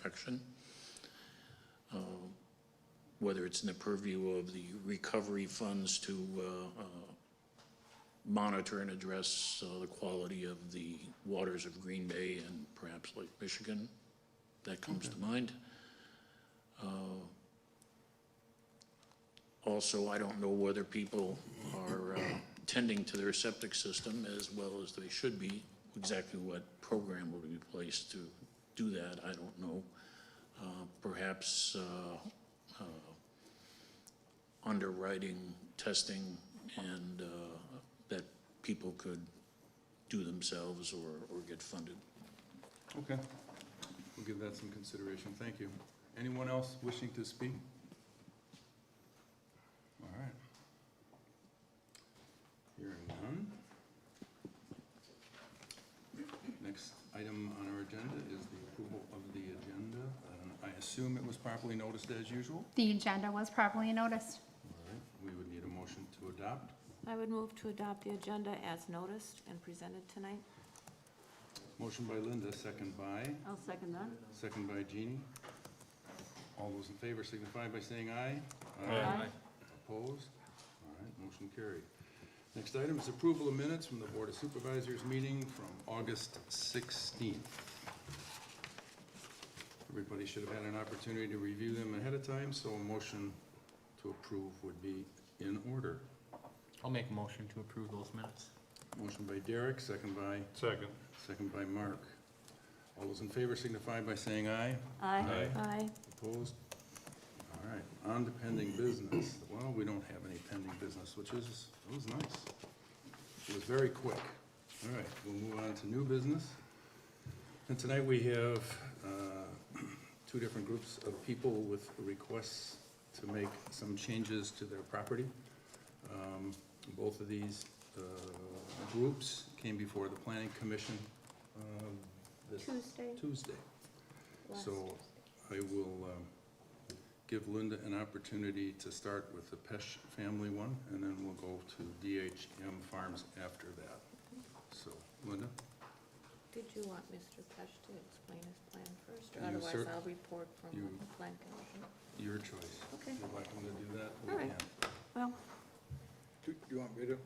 protection. Whether it's in the purview of the recovery funds to monitor and address the quality of the waters of Green Bay and perhaps Lake Michigan. That comes to mind. Also, I don't know whether people are tending to their septic system as well as they should be. Exactly what program will be placed to do that, I don't know. Perhaps underwriting, testing, and that people could do themselves or get funded. Okay, we'll give that some consideration. Thank you. Anyone else wishing to speak? All right. Hearing none. Next item on our agenda is the approval of the agenda. I assume it was properly noticed as usual? The agenda was properly noticed. All right, we would need a motion to adopt. I would move to adopt the agenda as noticed and presented tonight. Motion by Linda, second by? I'll second that. Second by Jeannie. All those in favor signify by saying aye. Aye. Opposed? All right, motion carried. Next item is approval of minutes from the Board of Supervisors meeting from August 16th. Everybody should have had an opportunity to review them ahead of time, so a motion to approve would be in order. I'll make a motion to approve those minutes. Motion by Derek, second by? Second. Second by Mark. All those in favor signify by saying aye. Aye. Aye. Aye. Opposed? All right, on to pending business. Well, we don't have any pending business, which is, it was nice. It was very quick. All right, we'll move on to new business. And tonight we have two different groups of people with requests to make some changes to their property. Both of these groups came before the Planning Commission this Tuesday. So I will give Linda an opportunity to start with the Pesh family one, and then we'll go to DHM Farms after that. So, Linda? Did you want Mr. Pesh to explain his plan first, or You otherwise I'll report from you- the Plan Commission? Your choice. Okay. If you'd like him to do that, we All right. can. Well, Do you want me to?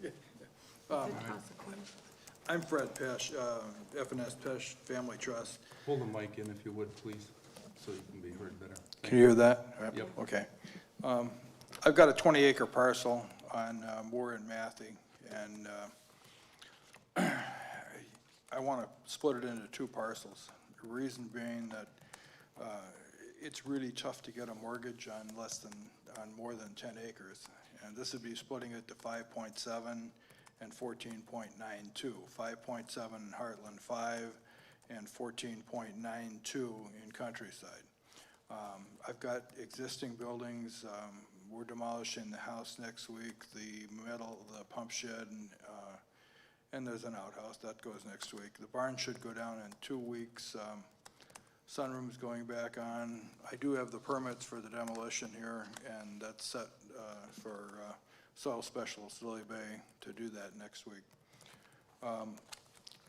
good Um, toss a coin. I'm Fred Pesh, F&S Pesh Family Trust. Hold the mic in if you would, please, so you can be heard better. Can you hear that? Yep. Okay. I've got a 20-acre parcel on Moore and Matthew, and I want to split it into two parcels. The reason being that it's really tough to get a mortgage on more than 10 acres. And this would be splitting it to 5.7 and 14.92. 5.7 in Heartland 5 and 14.92 in Countryside. I've got existing buildings. We're demolishing the house next week, the pump shed, and there's an outhouse that goes next week. The barn should go down in 2 weeks. Sunroom's going back on. I do have the permits for the demolition here, and that's set for soil specialist Lily Bay to do that next week.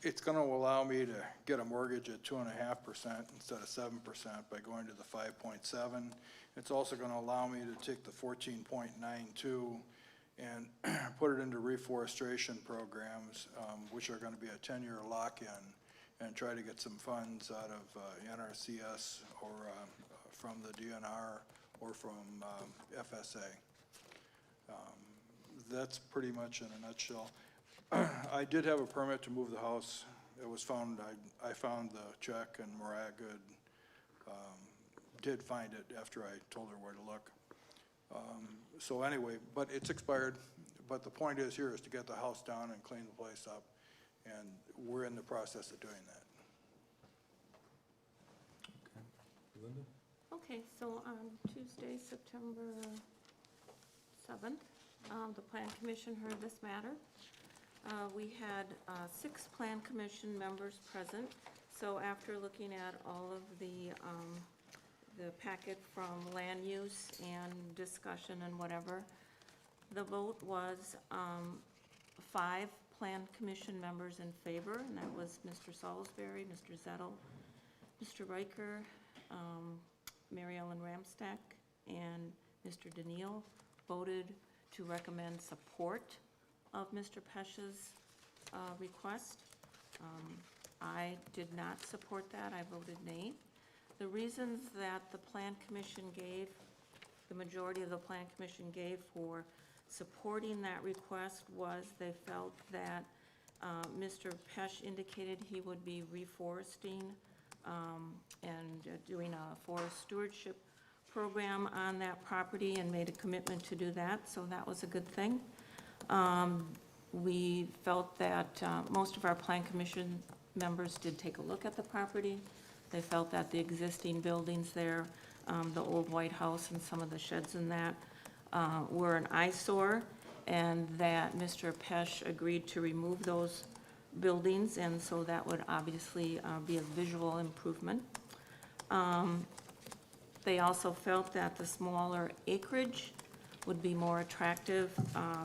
It's going to allow me to get a mortgage at 2.5% instead of 7% by going to the 5.7. It's also going to allow me to take the 14.92 and put it into reforestation programs, which are going to be a 10-year lock-in, and try to get some funds out of NRCS or from the DNR or from FSA. That's pretty much in a nutshell. I did have a permit to move the house. It was found, I found the check, and Mariah Good did find it after I told her where to look. So anyway, but it's expired. But the point is here is to get the house down and clean the place up, and we're in the process of doing that. Okay. Linda? Okay, so on Tuesday, September 7th, the Plan Commission heard this matter. We had 6 Plan Commission members present. So after looking at all of the packet from land use and discussion and whatever, the vote was 5 Plan Commission members in favor, and that was Mr. Salisbury, Mr. Zettel, Mr. Riker, Mary Ellen Ramstack, and Mr. Daniil voted to recommend support of Mr. Pesch's request. I did not support that, I voted nay. The reasons that the Plan Commission gave, the majority of the Plan Commission gave for supporting that request was they felt that Mr. Pesch indicated he would be reforesting and doing a forest stewardship program on that property and made a commitment to do that, so that was a good thing. We felt that most of our Plan Commission members did take a look at the property. They felt that the existing buildings there, the old White House and some of the sheds in that, were an eyesore, and that Mr. Pesch agreed to remove those buildings, and so that would obviously be a visual improvement. They also felt that the smaller acreage would be more attractive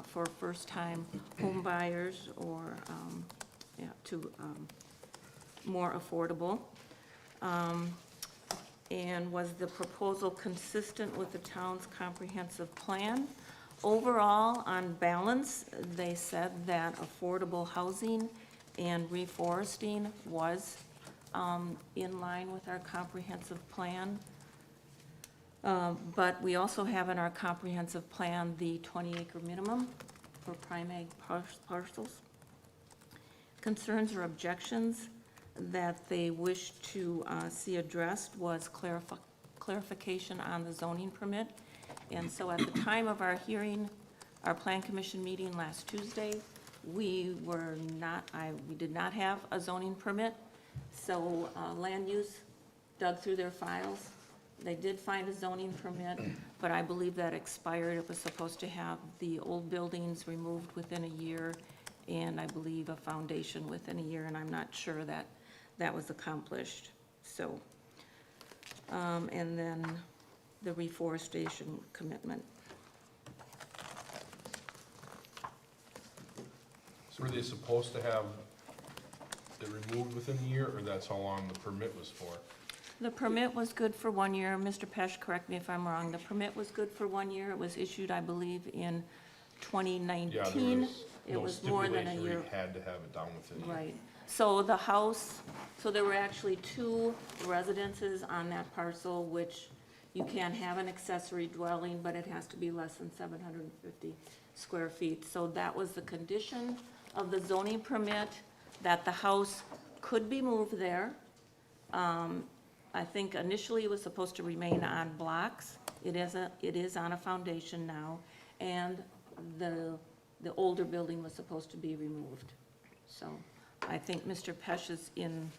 for first-time home buyers or more affordable. And was the proposal consistent with the town's comprehensive plan? Overall, on balance, they said that affordable housing and reforesting was in line with our comprehensive plan. But we also have in our comprehensive plan the 20-acre minimum for prime ag parcels. Concerns or objections that they wish to see addressed was clarification on the zoning permit. And so at the time of our hearing, our Plan Commission meeting last Tuesday, we did not have a zoning permit. So land use dug through their files. They did find a zoning permit, but I believe that expired. It was supposed to have the old buildings removed within a year, and I believe a foundation within a year, and I'm not sure that that was accomplished. So, and then the reforestation commitment. So were they supposed to have it removed within a year, or that's how long the permit was for? The permit was good for 1 year. Mr. Pesch, correct me if I'm wrong. The permit was good for 1 year. It was issued, I believe, in 2019. Yeah, there was It no was more than a stipulation where year. you had to have it done within a year. Right. So the house, so there were actually 2 residences on that parcel, which you can have an accessory dwelling, but it has to be less than 750 square feet. So that was the condition of the zoning permit, that the house could be moved there. I think initially it was supposed to remain on blocks. It is on a foundation now, and the older building was supposed to be removed. So I think Mr. Pesch is in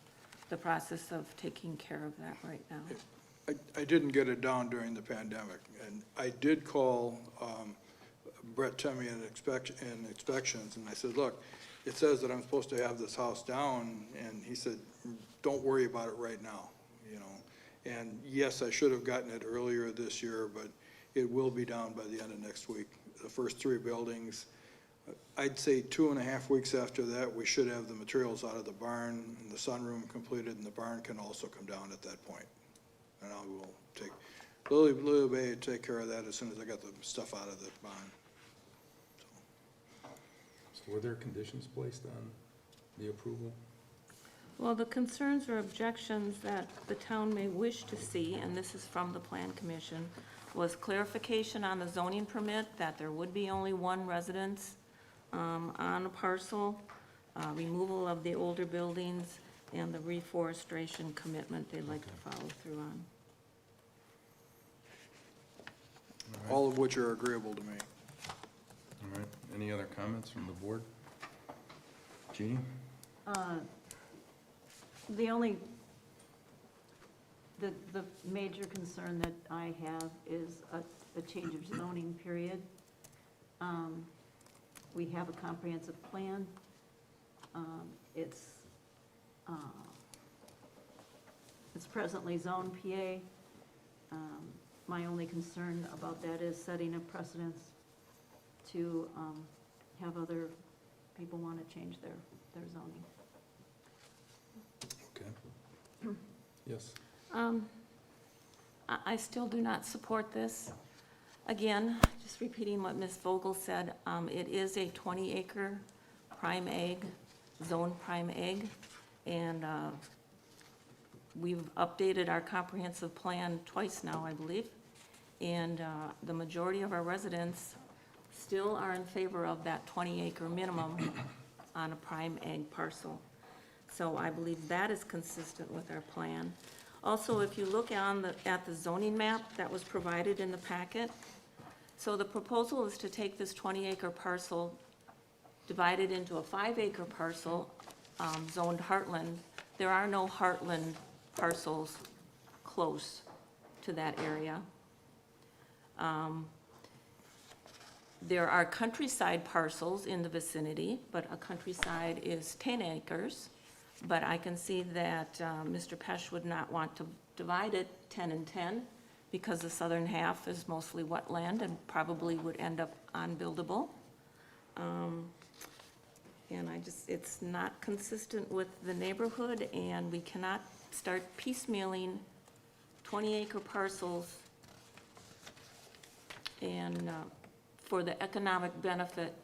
the process of taking care of that right now. I didn't get it down during the pandemic, and I did call Brett Temmie in inspections, and I said, look, it says that I'm supposed to have this house down, and he said, don't worry about it right now, you know. And yes, I should have gotten it earlier this year, but it will be down by the end of next week. The first 3 buildings, I'd say 2.5 weeks after that, we should have the materials out of the barn and the sunroom completed, and the barn can also come down at that point. And I will take, Lily Bay will take care of that as soon as I got the stuff out of the barn. So were there conditions placed on the approval? Well, the concerns or objections that the town may wish to see, and this is from the Plan Commission, was clarification on the zoning permit, that there would be only 1 residence on a parcel, removal of the older buildings, and the reforestation commitment they'd like to follow through on. All of which are agreeable to me. All right, any other comments from the board? Jeannie? The major concern that I have is a change of zoning period. We have a comprehensive plan. It's presently zone PA. My only concern about that is setting a precedence to have other people want to change their zoning. Okay. Yes. I still do not support this. Again, just repeating what Ms. Vogel said, it is a 20-acre prime egg, zone prime egg, and we've updated our comprehensive plan twice now, I believe, and the majority of our residents still are in favor of that 20-acre minimum on a prime egg parcel. So I believe that is consistent with our plan. Also, if you look at the zoning map that was provided in the packet, so the proposal is to take this 20-acre parcel, divide it into a 5-acre parcel, zoned Heartland. There are no Heartland parcels close to that area. There are countryside parcels in the vicinity, but a countryside is 10 acres. But I can see that Mr. Pesh would not want to divide it 10 and 10 because the southern half is mostly wetland and probably would end up unbuildable. And it's not consistent with the neighborhood, and we cannot start piecemealing 20-acre parcels and for the economic benefit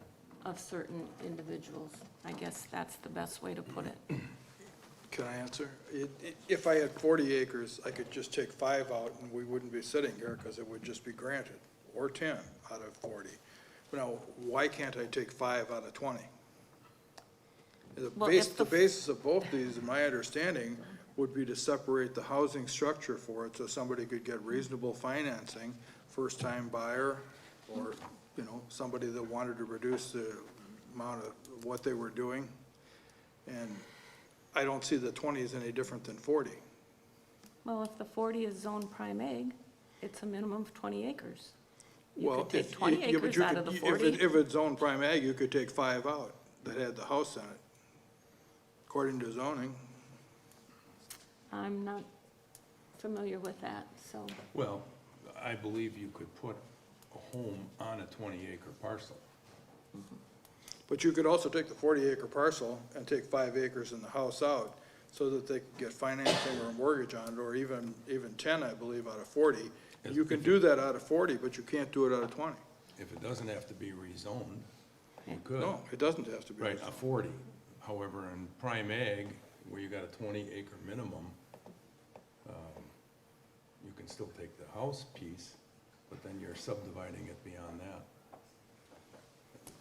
of certain individuals. I guess that's the best way to put it. Can I answer? If I had 40 acres, I could just take 5 out and we wouldn't be sitting here because it would just be granted, or 10 out of 40. But now, why can't I take 5 out of 20? Well, The basis of both these, in my understanding, would be to separate the housing structure for it so somebody could get reasonable financing, first-time buyer, or, somebody that wanted to reduce the amount of what they were doing. And I don't see that 20 is any different than 40. Well, if the 40 is zone prime egg, it's a minimum of 20 acres. You Well, could take if- 20 yeah, but acres you out could- of the if 40. If it's zone prime ag, you could take 5 out that had the house in it, according to zoning. I'm not familiar with that, so, Well, I believe you could put a home on a 20-acre parcel. But you could also take the 40-acre parcel and take 5 acres in the house out so that they could get financing or a mortgage on it, or even 10, I believe, out of 40. You can do that out of 40, but you can't do it out of 20. If it doesn't have to be rezoned, you could. No, it doesn't have to be. Right, a 40. However, in prime ag, where you got a 20-acre minimum, you can still take the house piece, but then you're subdividing it beyond that.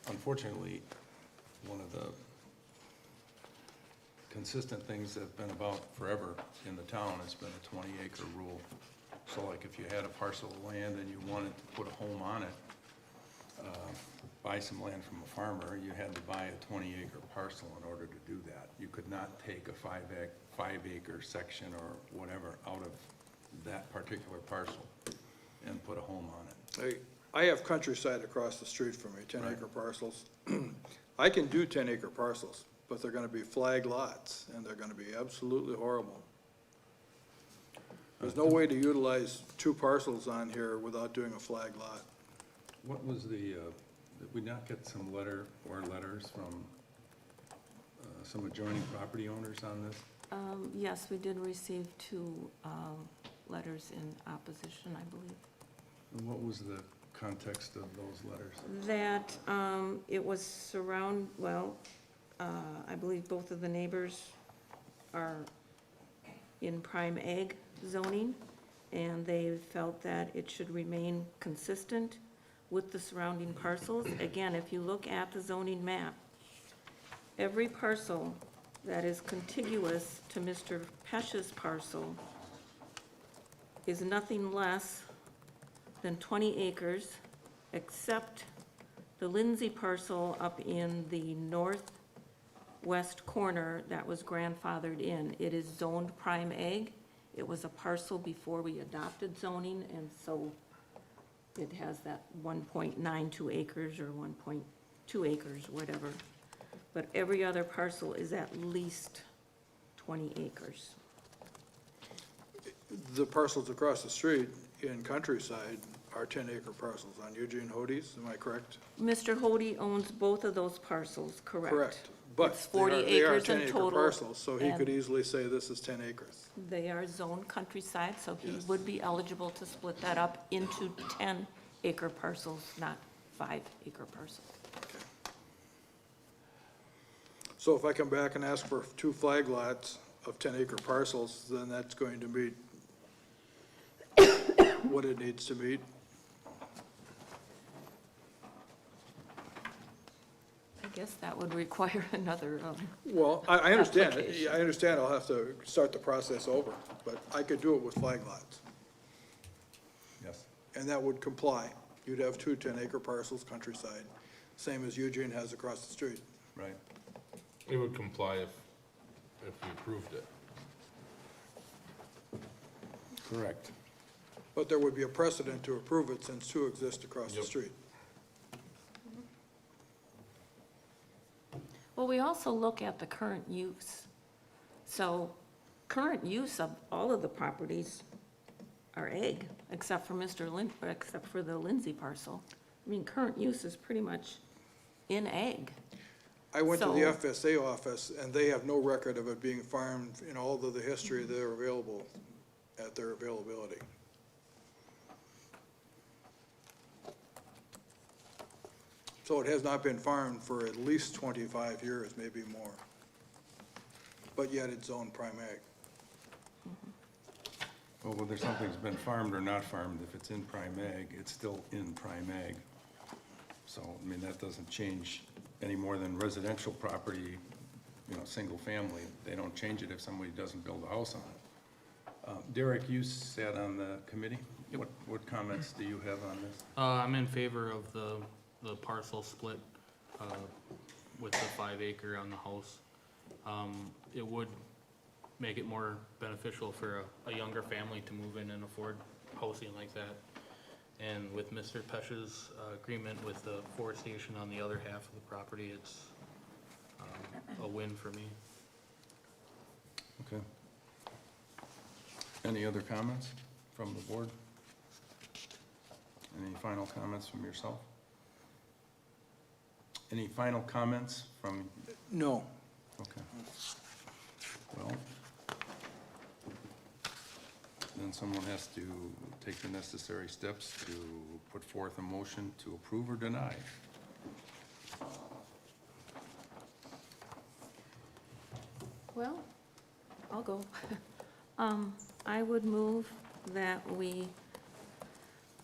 Unfortunately, one of the consistent things that have been about forever in the town has been a 20-acre rule. So like if you had a parcel of land and you wanted to put a home on it, buy some land from a farmer, you had to buy a 20-acre parcel in order to do that. You could not take a 5-acre section or whatever out of that particular parcel and put a home on it. I have countryside across the street from me, 10-acre parcels. I can do 10-acre parcels, but they're gonna be flag lots, and they're gonna be absolutely horrible. There's no way to utilize 2 parcels on here without doing a flag lot. What was did we not get some letters from some adjoining property owners on this? yes, we did receive 2 letters in opposition, I believe. And what was the context of those letters? That it was I believe both of the neighbors are in prime egg zoning, and they felt that it should remain consistent with the surrounding parcels. Again, if you look at the zoning map, every parcel that is contiguous to Mr. Pesh's parcel is nothing less than 20 acres, except the Lindsay parcel up in the northwest corner that was grandfathered in. It is zoned prime egg. It was a parcel before we adopted zoning, and so it has that 1.92 acres or 1.2 acres, whatever. But every other parcel is at least 20 acres. The parcels across the street in countryside are 10-acre parcels on Eugene Hody's, am I correct? Mr. Hody owns both of those parcels, correct? Correct, But It's 40 they are acres in 10-acre total, parcels, so he could and- easily say this is 10 acres. They are zoned countryside, so he Yes. would be eligible to split that up into 10-acre parcels, not 5-acre parcels. So if I come back and ask for 2 flag lots of 10-acre parcels, then that's going to meet what it needs to meet. I guess that would require another, Well, I understand, Application. I understand I'll have to start the process over, but I could do it with flag lots, Yes. and that would comply. You'd have 2 10-acre parcels countryside, same as Eugene has across the street. Right. It would comply if we approved it. Correct. But there would be a precedent to approve it since 2 exist across the Yep. street. well, we also look at the current use. So current use of all of the properties are ag, except for except for the Lindsay parcel. I mean, current use is pretty much in ag. I went to the So- FSA office, and they have no record of it being farmed in all of the history that are available at their availability. So it has not been farmed for at least 25 years, maybe more. But yet it's zoned prime ag. Well, whether something's been farmed or not farmed, if it's in prime ag, it's still in prime ag. So, I mean, that doesn't change any more than residential property, you know, single family. They don't change it if somebody doesn't build a house on it. Derek, you sat on the committee. What comments do you have on this? I'm in favor of the parcel split, with the 5 acre on the house. It would make it more beneficial for a younger family to move in and afford housing like that. And with Mr. Pesch's agreement with the forest station on the other half of the property, it's a win for me. Okay. Any other comments from the board? Any final comments from yourself? Any final comments from, No. okay. Well, then someone has to take the necessary steps to put forth a motion to approve or deny. Well, I'll go. I would move that we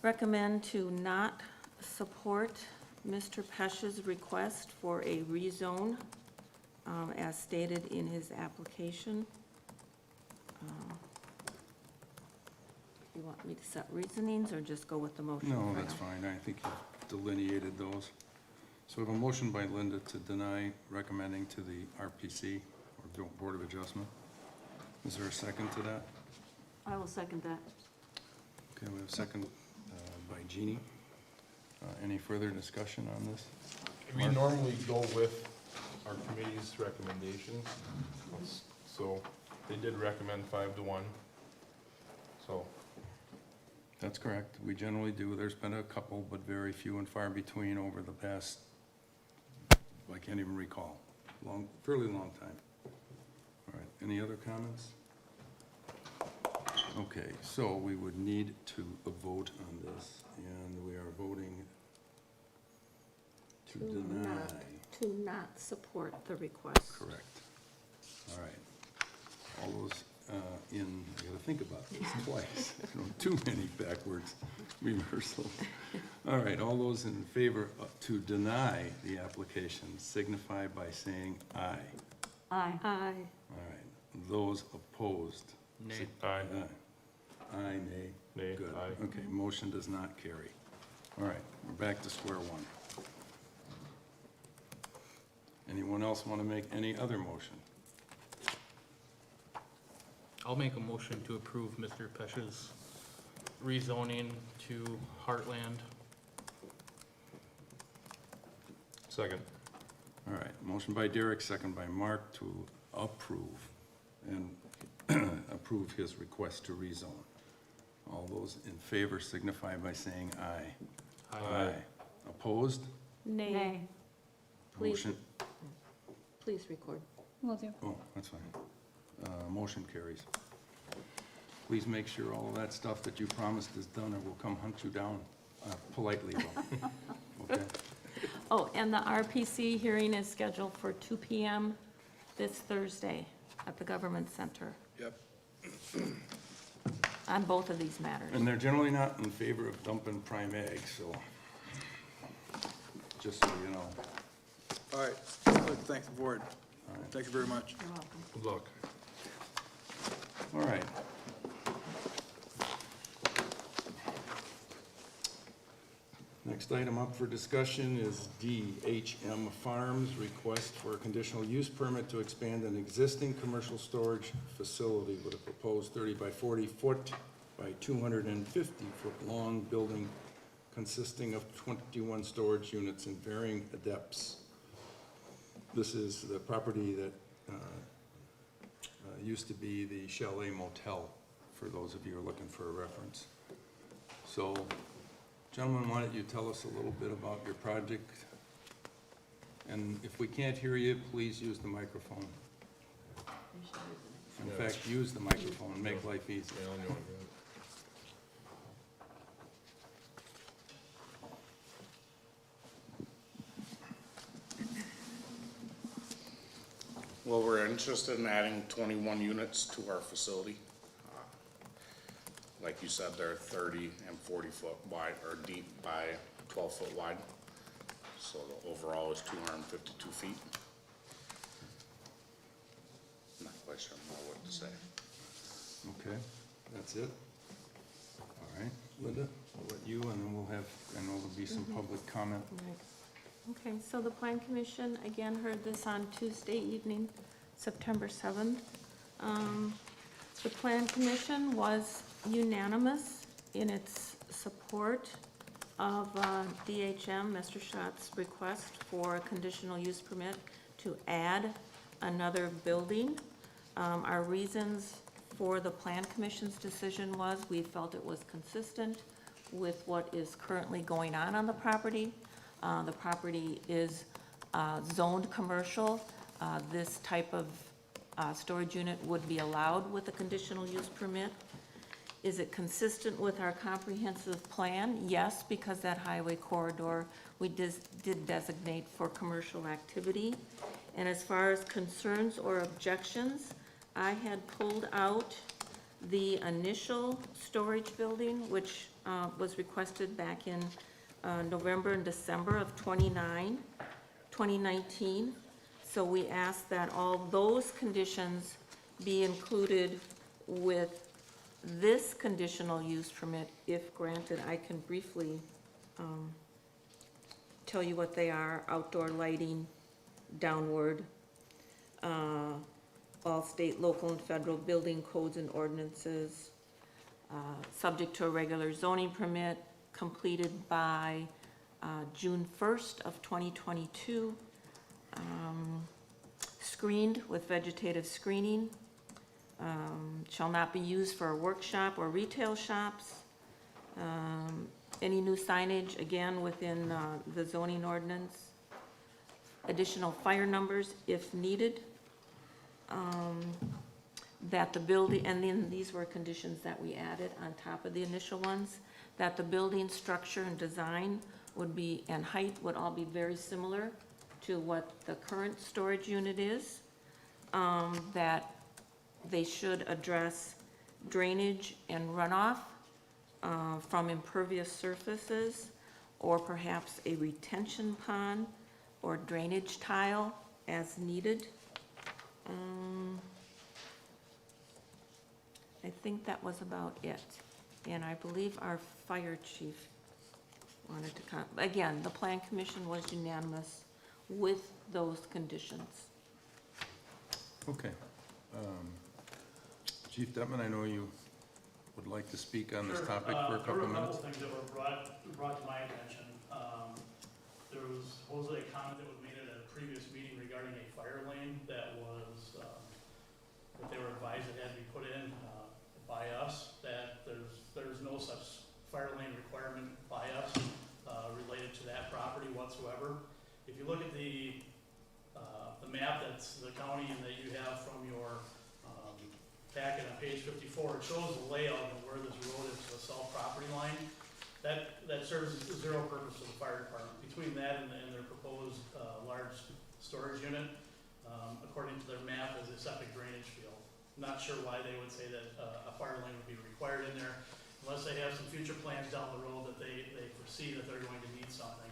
recommend to not support Mr. Pesch's request for a rezone, as stated in his application. You want me to set reasonings or just go with the motion? No, for that's now? fine. I think you've delineated those. So we have a motion by Linda to deny recommending to the RPC, or Board of Adjustment. Is there a second to that? I will second that. Okay, we have a second by Jeannie. Any further discussion on this? We normally go with our committee's recommendations. So they did recommend 5-1. So That's correct. We generally do. There's been a couple, but very few and far between over the past, I can't even recall, fairly long time. All right, any other comments? Okay, so we would need to vote on this, and we are voting to deny. To not support the request. Correct. All right. All those I gotta think about this twice. Too many backwards reversals. All right, all those in favor to deny the application signify by saying aye. Aye. Aye. All right, those opposed? Nay. Aye. Aye, nay. Nay, Good. aye. Okay, motion does not carry. All right, we're back to square one. Anyone else want to make any other motion? I'll make a motion to approve Mr. Pesch's rezoning to Heartland. second. All right, motion by Derek, second by Mark to approve and approve his request to rezone. All those in favor signify by saying aye. Aye. Opposed? Nay. Please. Motion. Please record. Will do. Oh, that's fine. Motion carries. Please make sure all of that stuff that you promised is done, or we'll come hunt you down, politely though. Okay? Oh, and the RPC hearing is scheduled for 2 PM this Thursday at the Government Center Yep. on both of these matters. And they're generally not in favor of dumping prime egg, so, just so you know. All right, I'd like to thank the board. All right. Thank you very much. You're welcome. Good luck. All right. Next item up for discussion is DHM Farms request for a conditional use permit to expand an existing commercial storage facility with a proposed 30 by 40 foot by 250 foot long building consisting of 21 storage units in varying depths. This is the property that used to be the Chalet Motel, for those of you who are looking for a reference. So, gentlemen, why don't you tell us a little bit about your project? And if we can't hear you, please use the microphone. You should use it. In fact, use the microphone, make life easy. Yeah, I'll know it. Well, we're interested in adding 21 units to our facility. Like you said, they're 30 and 40 foot wide, or deep by 12 foot wide. So the overall is 252 feet. Not quite sure more what to say. Okay, that's it? All right, Linda, I'll let you, and then we'll have, I know there'll be some public comment. Right. Okay, so the Plan Commission, again, heard this on Tuesday evening, September 7th. The Plan Commission was unanimous in its support of DHM, Mr. Schott's request for a conditional use permit to add another building. Our reasons for the Plan Commission's decision was we felt it was consistent with what is currently going on the property. The property is zoned commercial. This type of storage unit would be allowed with a conditional use permit. Is it consistent with our comprehensive plan? Yes, because that highway corridor we did designate for commercial activity. And as far as concerns or objections, I had pulled out the initial storage building, which was requested back in November and December of 2019. So we asked that all those conditions be included with this conditional use permit, if granted. I can briefly tell you what they are: outdoor lighting, downward, all state, local, and federal building codes and ordinances, subject to a regular zoning permit, completed by June 1st of 2022, screened with vegetative screening, shall not be used for a workshop or retail shops. Any new signage, again, within the zoning ordinance. Additional fire numbers if needed. That the building, and then these were conditions that we added on top of the initial ones, that the building structure and design would be, and height would all be very similar to what the current storage unit is. That they should address drainage and runoff from impervious surfaces, or perhaps a retention pond or drainage tile as needed. I think that was about it. And I believe our fire chief wanted to comment. Again, the Plan Commission was unanimous with those conditions. Okay. Chief Detman, I know you would like to speak on this Sure. topic for a couple minutes. There were a couple things that were brought to my attention. There was supposedly a comment that was made at a previous meeting regarding a fire lane that was, that they were advised it had to be put in by us, that there's no such fire lane requirement by us related to that property whatsoever. If you look at the map that's the county and that you have from your packet on page 54, it shows the layout of where this road is to the south property line. That serves zero purpose to the fire department. Between that and their proposed large storage unit, according to their map, is a septic drainage field. Not sure why they would say that a fire lane would be required in there, unless they have some future plans down the road that they foresee that they're going to need something.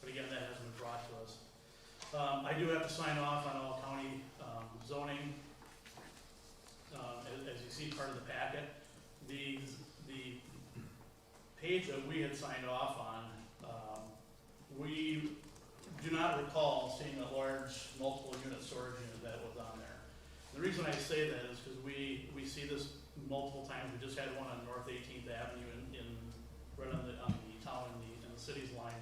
But again, that hasn't been brought to us. I do have to sign off on all county zoning, as you see part of the packet. The page that we had signed off on, we do not recall seeing a large multiple unit storage unit that was on there. The reason I say that is because we see this multiple times. We just had one on North 18th Avenue right on the town and the city's line.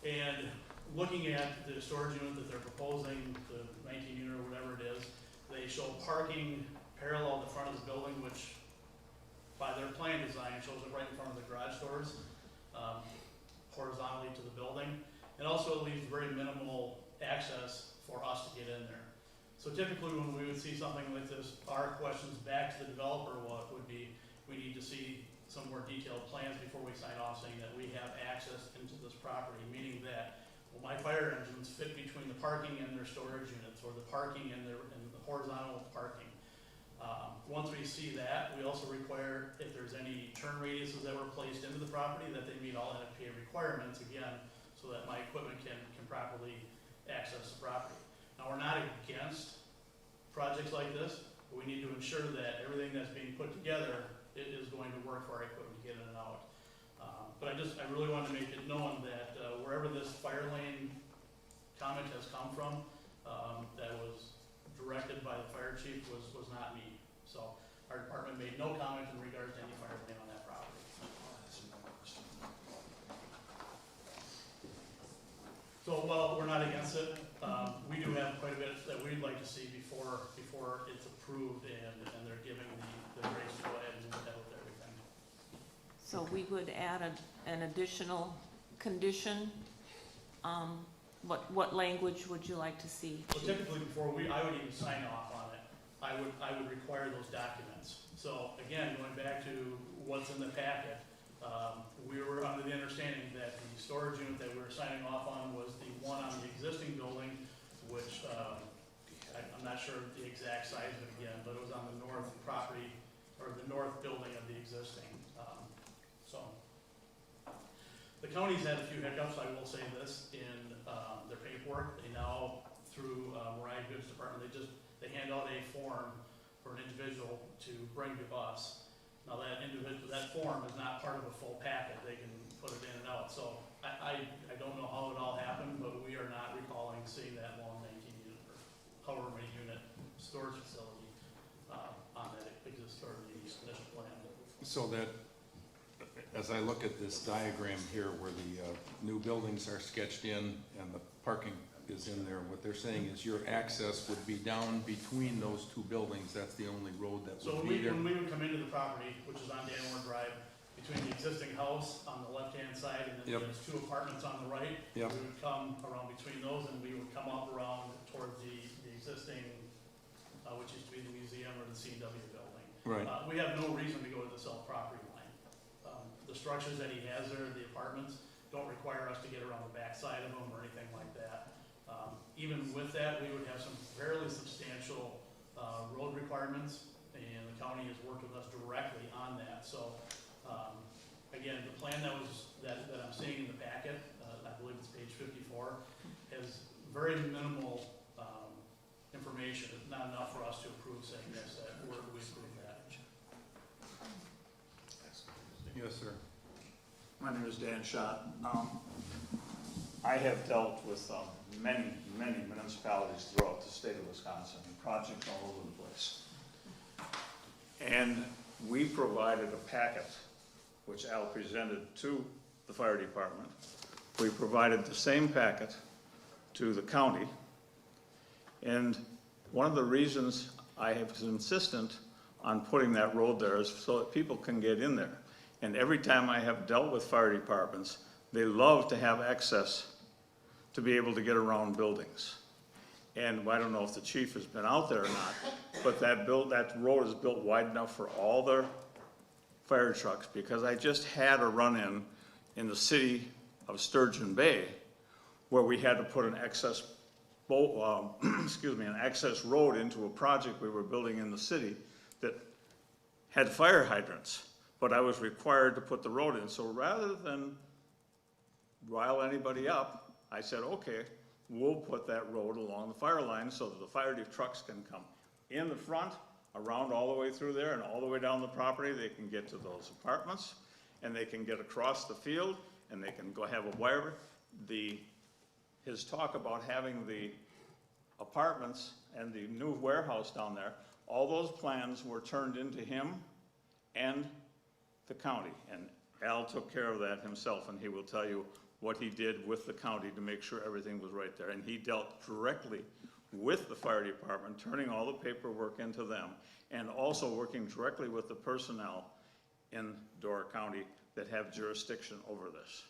And looking at the storage unit that they're proposing, the 19 unit or whatever it is, they show parking parallel to the front of the building, which by their plan design shows it right in front of the garage doors, horizontally to the building. And also it leaves very minimal access for us to get in there. So typically when we would see something like this, our questions back to the developer would be, we need to see some more detailed plans before we sign off saying that we have access into this property, meaning that, well, my fire engines fit between the parking and their storage units, or the parking and the horizontal parking. Once we see that, we also require, if there's any turn radiuses that were placed into the property, that they meet all NFPA requirements, again, so that my equipment can properly access the property. Now, we're not against projects like this, but we need to ensure that everything that's being put together is going to work for our equipment to get in and out. But I really wanted to make it known that wherever this fire lane comment has come from, that was directed by the fire chief was not me. So our department made no comment in regards to any fire lane on that property. So while we're not against it, we do have quite a bit that we'd like to see before it's approved and they're giving the grace to go ahead and move ahead with everything. So we would add an additional condition. What language would you like to see? So typically before I would even sign off on it, I would require those documents. So again, going back to what's in the packet, we were under the understanding that the storage unit that we were signing off on was the one on the existing building, which I'm not sure the exact size of it again, but it was on the north property, or the north building of the existing. The county's had a few hiccups, I will say this, in their paperwork. They now, through Mariah Goods Department, they hand out a form for an individual to bring to us. Now that form is not part of a full packet. They can put it in and out. So I don't know how it all happened, but we are not recalling seeing that long 19 unit or however many unit storage facility on that exists or the initial plan. So that, as I look at this diagram here where the new buildings are sketched in and the parking is in there, what they're saying is your access would be down between those two buildings. That's the only road that So would be there. when we would come into the property, which is on Danmore Drive, between the existing house on the left-hand side and then Yep. there's two apartments on the right, Yep. we would come around between those and we would come up around towards the existing, which used to be the museum or the CW building. Right. We have no reason to go to the south property line. The structures that he has there, the apartments, don't require us to get around the back side of them or anything like that. Even with that, we would have some fairly substantial road requirements, and the county has worked with us directly on that. So, again, the plan that I'm seeing in the packet, I believe it's page 54, has very minimal information. It's not enough for us to approve saying this, that we approve that. Yes, sir. My name is Dan Schott. I have dealt with many municipalities throughout the state of Wisconsin, projects all over the place. And we provided a packet, which Al presented to the fire department. We provided the same packet to the county. And one of the reasons I have been insistent on putting that road there is so that people can get in there. And every time I have dealt with fire departments, they love to have access to be able to get around buildings. And I don't know if the chief has been out there or not, but that road is built wide enough for all their fire trucks, because I just had a run-in the city of Sturgeon Bay, where we had to put an excess an excess road into a project we were building in the city that had fire hydrants, but I was required to put the road in. So rather than rile anybody up, I said, okay, we'll put that road along the fire line so that the fire trucks can come in the front, around all the way through there and all the way down the property. They can get to those apartments, and they can get across the field, and they can go have a wire. His talk about having the apartments and the new warehouse down there, all those plans were turned into him and the county. And Al took care of that himself, and he will tell you what he did with the county to make sure everything was right there. And he dealt directly with the fire department, turning all the paperwork into them, and also working directly with the personnel in Door County that have jurisdiction over this.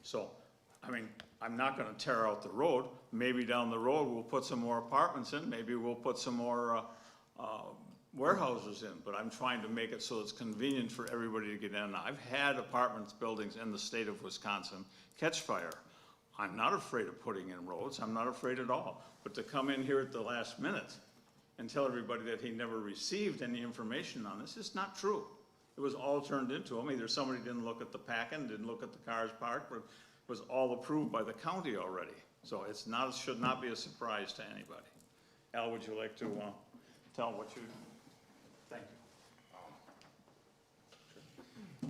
So, I mean, I'm not gonna tear out the road. Maybe down the road, we'll put some more apartments in, maybe we'll put some more warehouses in, but I'm trying to make it so it's convenient for everybody to get in. I've had apartments buildings in the state of Wisconsin catch fire. I'm not afraid of putting in roads, I'm not afraid at all. But to come in here at the last minute and tell everybody that he never received any information on this is not true. It was all turned into him. Either somebody didn't look at the packing, didn't look at the cars parked, but it was all approved by the county already. So it's not, should not be a surprise to anybody. Al, would you like to tell what you, thank you.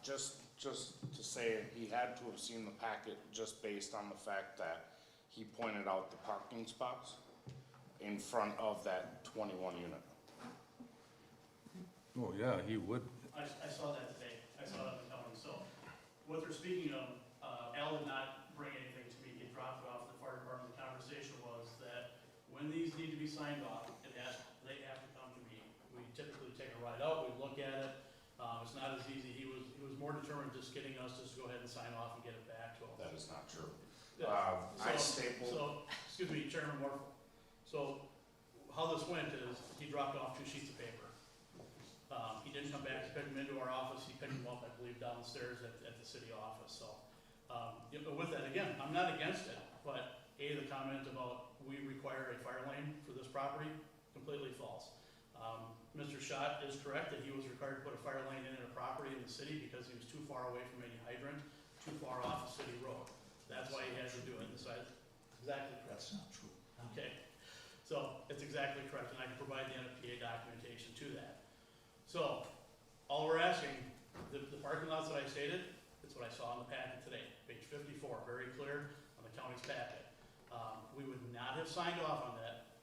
Just to say, he had to have seen the packet just based on the fact that he pointed out the parking spots in front of that 21 unit. Oh, yeah, he would. I saw that today. I saw it in the county. So what they're speaking of, Al did not bring anything to me. He dropped it off the fire department. The conversation was that when these need to be signed off, they have to come to me. We typically take a ride out, we look at it. It's not as easy. He was more determined just getting us just to go ahead and sign off and get it back to him. That is not true. I stapled. Excuse me, Chairman Moore. So how this went is he dropped off 2 sheets of paper. He didn't come back to pick them into our office. He picked them up, I believe, downstairs at the city office. So but with that, again, I'm not against it, but the comment about we require a fire lane for this property, completely false. Mr. Schott is correct that he was required to put a fire lane in a property in the city because he was too far away from any hydrant, too far off a city road. That's why he had to do it. So exactly correct. That's not true. Okay, so it's exactly correct, and I can provide the NFPA documentation to that. So, all we're asking, the parking lots that I stated, it's what I saw in the packet today, page 54, very clear on the county's packet. We would not have signed off on that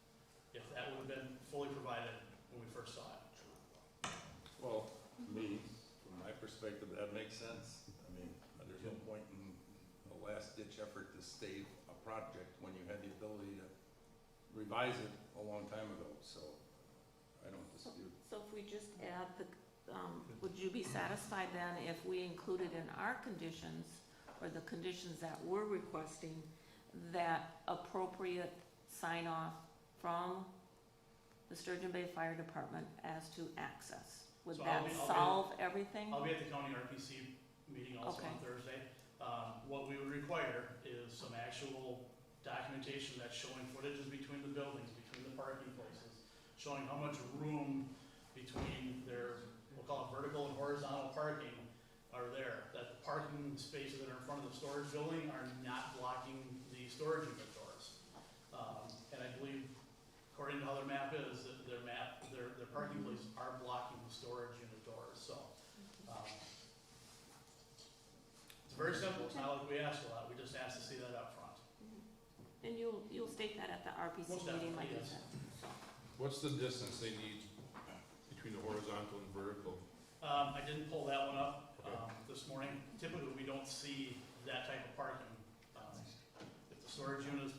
if that would have been fully provided when we first saw it. Well, me, from my perspective, that makes sense. I mean, there's no point in a last-ditch effort to stave a project when you had the ability to revise it a long time ago, so I don't dispute. So if we just add the, would you be satisfied then if we included in our conditions, or the conditions that we're requesting, that appropriate sign-off from the Sturgeon Bay Fire Department as to access? Would So that solve everything? I'll be at the county RPC meeting also Okay. on Thursday. What we would require is some actual documentation that's showing footages between the buildings, between the parking places, showing how much room between their, we'll call it vertical and horizontal parking, are there. That the parking spaces that are in front of the storage building are not blocking the storage unit doors. And I believe, according to how their map is, that their parking places are blocking the storage unit doors, so. It's very simple, it's not like we ask a lot, we just ask to see that up front. And you'll state that at the RPC Most meeting, like definitely, you yes. said. So, What's the distance they need between the horizontal and vertical? I didn't pull that one up, Okay. this morning. Typically, we don't see that type of parking. If the storage unit is,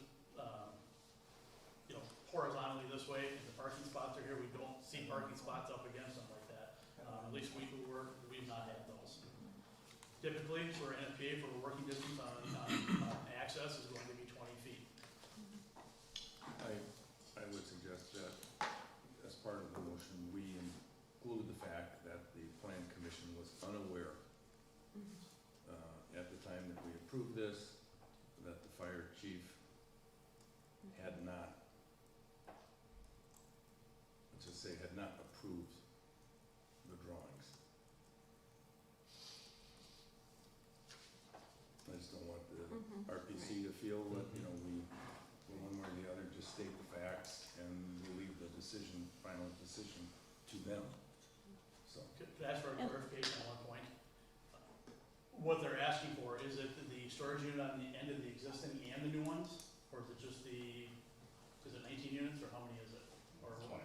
horizontally this way, and the parking spots are here, we don't see parking spots up against them like that. At least we've not had those. Typically, for NFPA, for a working distance on access is going to be 20 feet. I would suggest that as part of the motion, we include the fact that the plan commission was unaware at the time that we approved this, that the fire chief had not, let's just say, had not approved the drawings. I just don't want the RPC to feel that, you know, we, one way or the other, just state the facts and we leave the decision, final decision to them, so. Could I ask for a clarification on one point? What they're asking for, is it the storage unit on the end of the existing and the new ones? Or is it just is it 19 units, or how many is it? Or 21.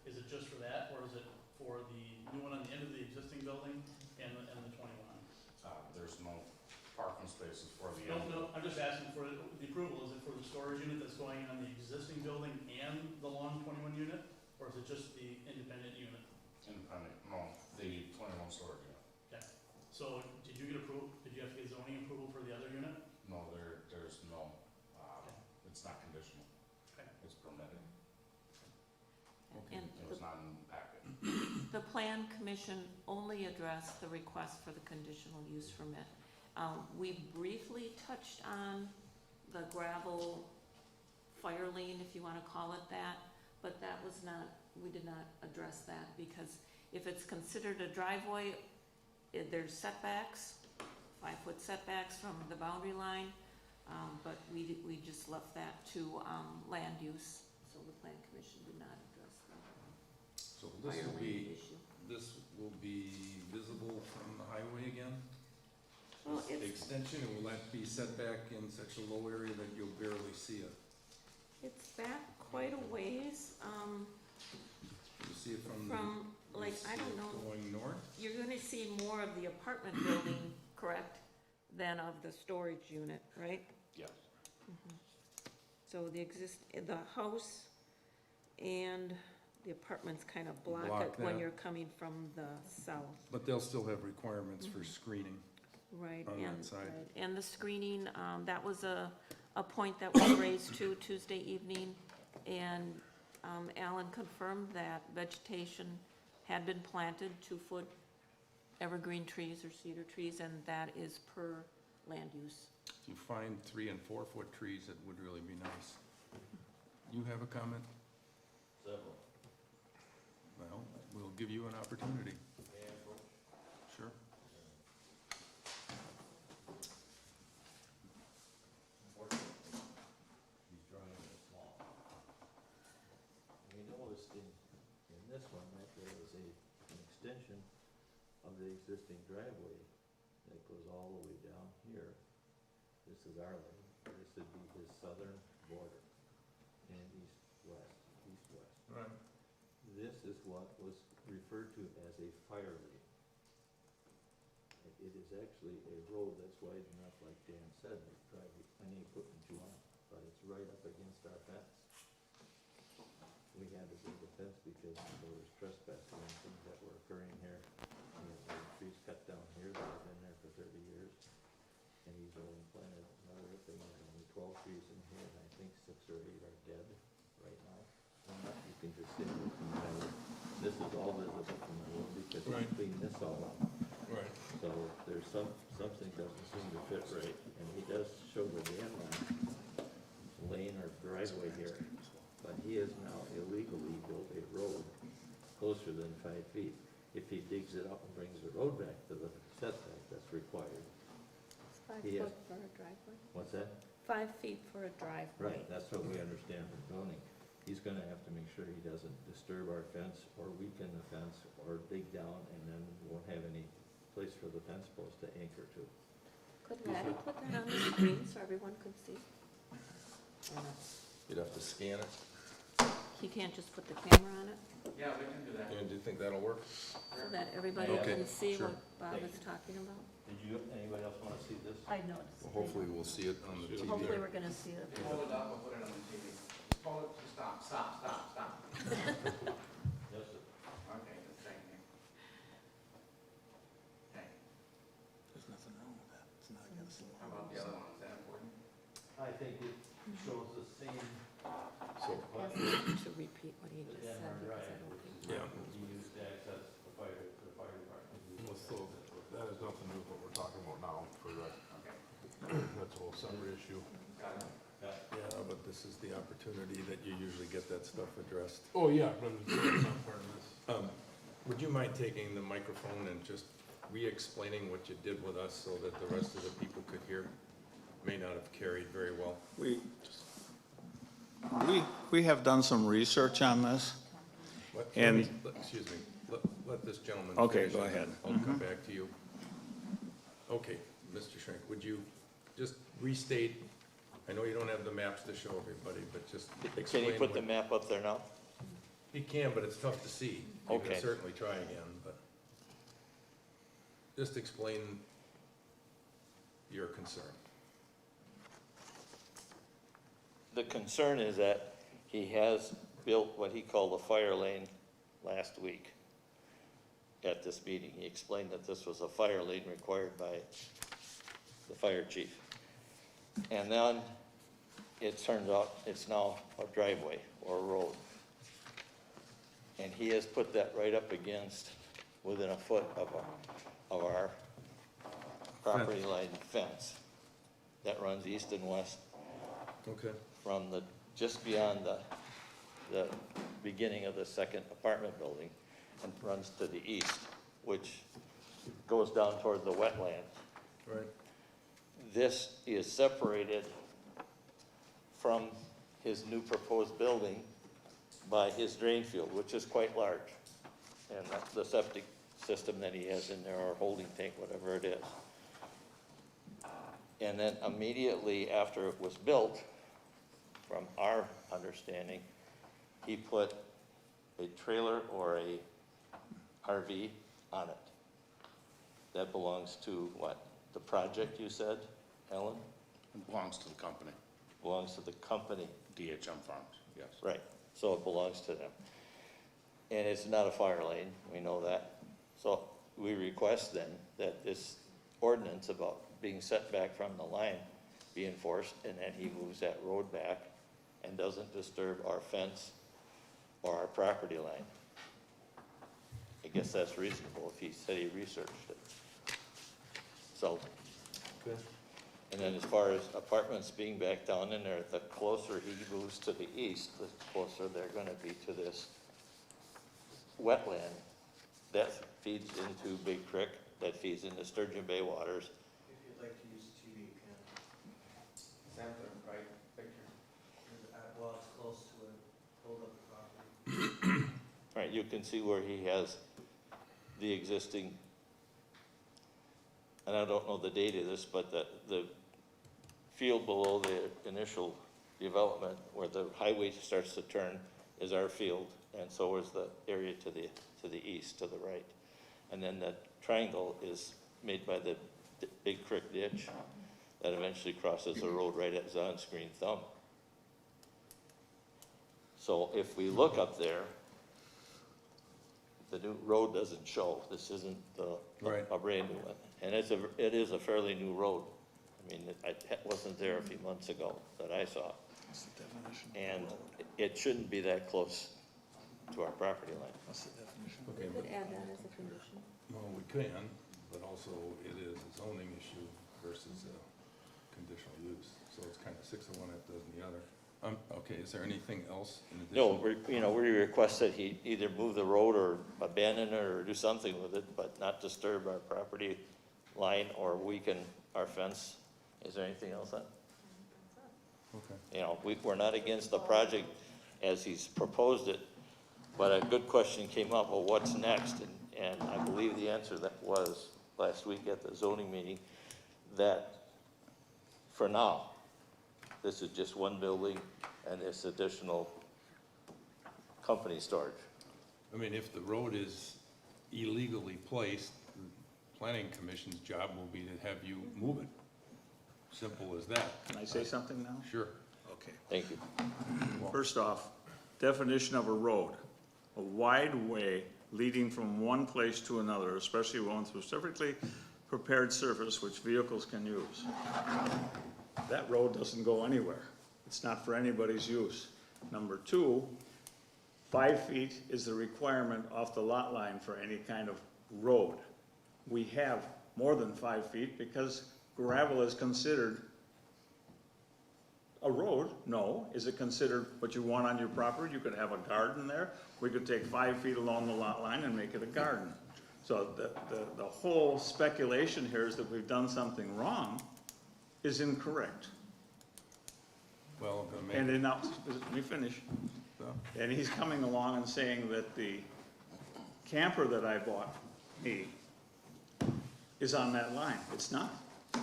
Is it just for that, or is it for the new one on the end of the existing building and the 21? There's no parking spaces for the. No, I'm just asking for the approval, is it for the storage unit that's going on the existing building and the long 21 unit? Or is it just the independent unit? Independent, no, the 21 storage unit. Okay, so did you get approval, did you have to get zoning approval for the other unit? No, there's no, it's not conditional. Okay. It's permitted. And It was not in the packet. the plan commission only addressed the request for the conditional use permit. We briefly touched on the gravel fire lane, if you wanna call it that, but that was not, we did not address that, because if it's considered a driveway, there's setbacks, 5-foot setbacks from the boundary line, but we just left that to land use, so the plan commission did not address So the fire lane issue. this will be visible from the highway again? Well, The it's, extension, and will that be set back in such a low area that you'll barely see it? it's back quite a ways, You see it from like, I don't know, going north? you're gonna see more of the apartment building, correct, than of the storage unit, right? Yes. So the house and the apartments kind of block Block it when that. you're coming from the south. But they'll still have requirements for screening. Right, On that and, side. right, and the screening, that was a point that was raised too Tuesday evening, and, Alan confirmed that vegetation had been planted, 2-foot evergreen trees or cedar trees, and that is per land use. If you find 3- and 4-foot trees, it would really be nice. You have a comment? Several. Well, we'll give you an opportunity. Sure. These drawings are small. We noticed in this one that there was an extension of the existing driveway that goes all the way down here. This is our lane, this would be his southern border, and east-west. Right. This is what was referred to as a fire lane. It is actually a road that's wide enough, like Dan said, to drive any equipment you want, but it's right up against our fence. We had to build a fence because there was trespassing and things that were occurring here. And there were trees cut down here that have been there for 30 years. And he's only planted another thing, there's only 12 trees in here, and I think 6 or 8 are dead right now. You can just see it from the road. This is all visible from the road because he Right. cleaned this all up. Right. So there's something doesn't seem to fit right, and he does show the dam lane or driveway here, but he has now illegally built a road closer than 5 feet. If he digs it up and brings the road back to the setback that's required. It's 5 Yes. foot for a driveway? What's that? 5 feet for a driveway. Right, that's what we understand from zoning. He's gonna have to make sure he doesn't disturb our fence or weaken the fence or dig down, and then won't have any place for the fence post to anchor to. Could Maddie put that on the screen so everyone could see? Or not? You'd have to scan it. He can't just put the camera on it, Yeah, we can do that. And do you think that'll work? so that everybody Okay, can see sure. what Bob is talking about? Anybody else wanna see this? I noticed. Well, hopefully we'll see it on the TV. Hopefully we're gonna see it. Hold it up and put it on the TV. Hold it, stop. Yes, sir. Okay, the same thing. Okay, There's nothing wrong with that. It's not against the law. how about the other one, is that important? ask him to repeat what he just said, because I don't think. Yeah. You used to access the fire department. Well, so that has nothing to do with what we're talking about now for the, that's a whole separate issue. Yeah, but this is the opportunity that you usually get that stuff addressed. Oh, yeah, but it's not part of this. Would you mind taking the microphone and just re-explaining what you did with us so that the rest of the people could hear? May not have carried very well. We have done some research on this. And- Excuse me, let this gentleman Okay, finish go and ahead. I'll come back to you. Okay, Mr. Shrink, would you just restate, I know you don't have the maps to show everybody, but just explain. Can you put the what- map up there now? He can, but it's tough to see. You can Okay. certainly try again, but just explain your concern. The concern is that he has built what he called a fire lane last week at this meeting. He explained that this was a fire lane required by the fire chief. And then it turns out it's now a driveway or a road. And he has put that right up against, within a foot of our property line fence that runs east and west Okay. from just beyond the beginning of the second apartment building and runs to the east, which goes down toward the wetland. Right. This is separated from his new proposed building by his drain field, which is quite large. And the septic system that he has in there, or holding tank, whatever it is. And then immediately after it was built, from our understanding, he put a trailer or a RV on it. That belongs to what? The project, you said, Ellen? It belongs to the company, Belongs to the company. DHM Farms, yes. Right, so it belongs to them. And it's not a fire lane, we know that. So we request then that this ordinance about being set back from the line be enforced, and that he moves that road back and doesn't disturb our fence or our property line. I guess that's reasonable if he said he researched it. So, Good. and then as far as apartments being back down in there, the closer he moves to the east, the closer they're gonna be to this wetland that feeds into Big Creek, that feeds into Sturgeon Bay waters. If you'd like to use the TV, you can. Sampler, right, picture. Well, it's close to it, hold up the property. Right, you can see where he has the existing, and I don't know the date of this, but the field below the initial development where the highway starts to turn is our field, and so is the area to the east, to the right. And then that triangle is made by the Big Creek ditch that eventually crosses the road right at Zon's Green Thumb. So if we look up there, the new road doesn't show. This isn't Right. a brand new one. And it is a fairly new road. I mean, it wasn't there a few months ago that I saw. And it shouldn't be that close to our property line. Okay, We but, could add that as a condition. well, we can, but also it is a zoning issue versus a conditional use. So it's kind of 6 of one, half dozen the other. Okay, is there anything else in addition? No, we request that he either move the road or abandon it or do something with it, but not disturb our property line or weaken our fence. Is there anything else on? Okay. You know, we're not against the project as he's proposed it, but a good question came up, well, what's next? And I believe the answer that was last week at the zoning meeting, that for now, this is just one building and this additional company storage. I mean, if the road is illegally placed, the planning commission's job will be to have you move it. Simple as that. Can I say something now? Sure. Okay. Thank you. First off, definition of a road, a wide way leading from one place to another, especially one specifically prepared surface which vehicles can use. That road doesn't go anywhere. It's not for anybody's use. Number two, 5 feet is the requirement off the lot line for any kind of road. We have more than 5 feet because gravel is considered a road. No. Is it considered what you want on your property? You could have a garden there. We could take 5 feet along the lot line and make it a garden. So the whole speculation here is that we've done something wrong is incorrect. Well, And then now, let me finish. so, And he's coming along and saying that the camper that I bought me is on that line. It's not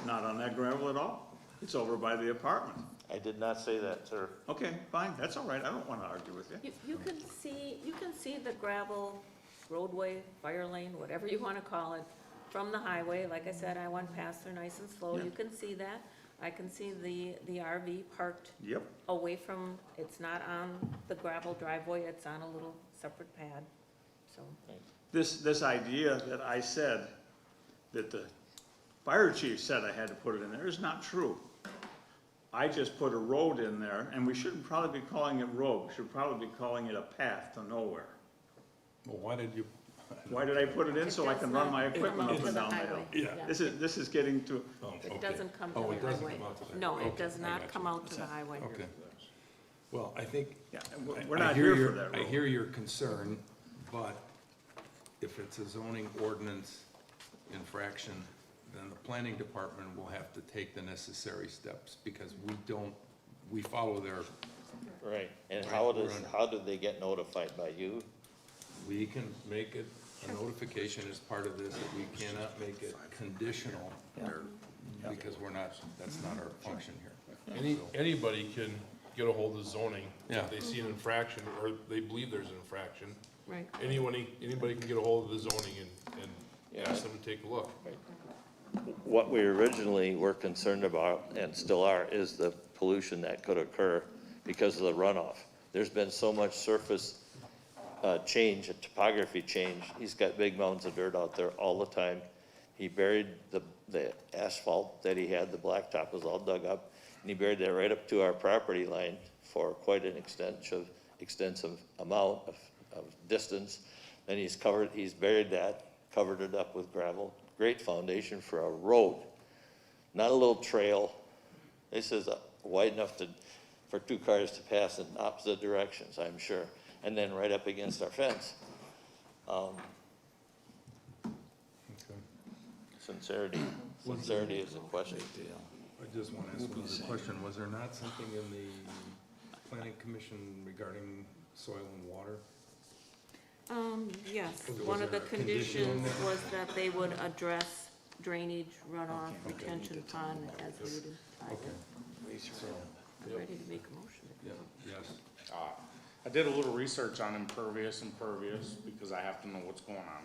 on that gravel at all. It's over by the apartment. I did not say that, sir. Okay, fine, that's all right, I don't wanna argue with you. You can see the gravel roadway, fire lane, whatever you wanna call it, from the highway. Like I said, I went past there nice and slow. Yeah. You can see that. I can see the RV parked Yep, away from, it's not on the gravel driveway, it's on a little separate pad, so. this idea that I said, that the fire chief said I had to put it in there is not true. I just put a road in there, and we shouldn't probably be calling it road, we should probably be calling it a path to nowhere. well, why did you? Why did I put it in? So I can run my equipment up and down the hill. Yeah. This is getting to, Oh, It okay. doesn't come to Oh, the it doesn't highway. come out to the- No, okay, it does I not got come you. out to the highway. Okay. Well, I think. yeah, we're I not hear here your- for that I road. hear your concern, but if it's a zoning ordinance infraction, then the planning department will have to take the necessary steps, because we follow their, Right, and Right, how we're on- how do they get notified by you? we can make it, a notification as part of this, that we cannot make it conditional, because we're not, that's not our function here. Anybody can get a hold of zoning Yeah. if they see an infraction or they believe there's an infraction. Right. Anybody can get a hold of the zoning and Yeah. ask them to take a look. What we originally were concerned about, and still are, is the pollution that could occur because of the runoff. There's been so much surface change, topography change. He's got big mounds of dirt out there all the time. He buried the asphalt that he had, the blacktop was all dug up, and he buried that right up to our property line for quite an extensive amount of distance. Then he's buried that, covered it up with gravel. Great foundation for a road, not a little trail. This is wide enough for 2 cars to pass in opposite directions, I'm sure, and then right up against our fence. Sincerity is a question. I just want to ask another question. Was there not something in the planning commission regarding soil and water? Yes, Was one of the there a condition in conditions there? was that they would address drainage, runoff, retention pond as needed. I'm ready to make a motion. Yeah, yes. I did a little research on impervious, because I have to know what's going on.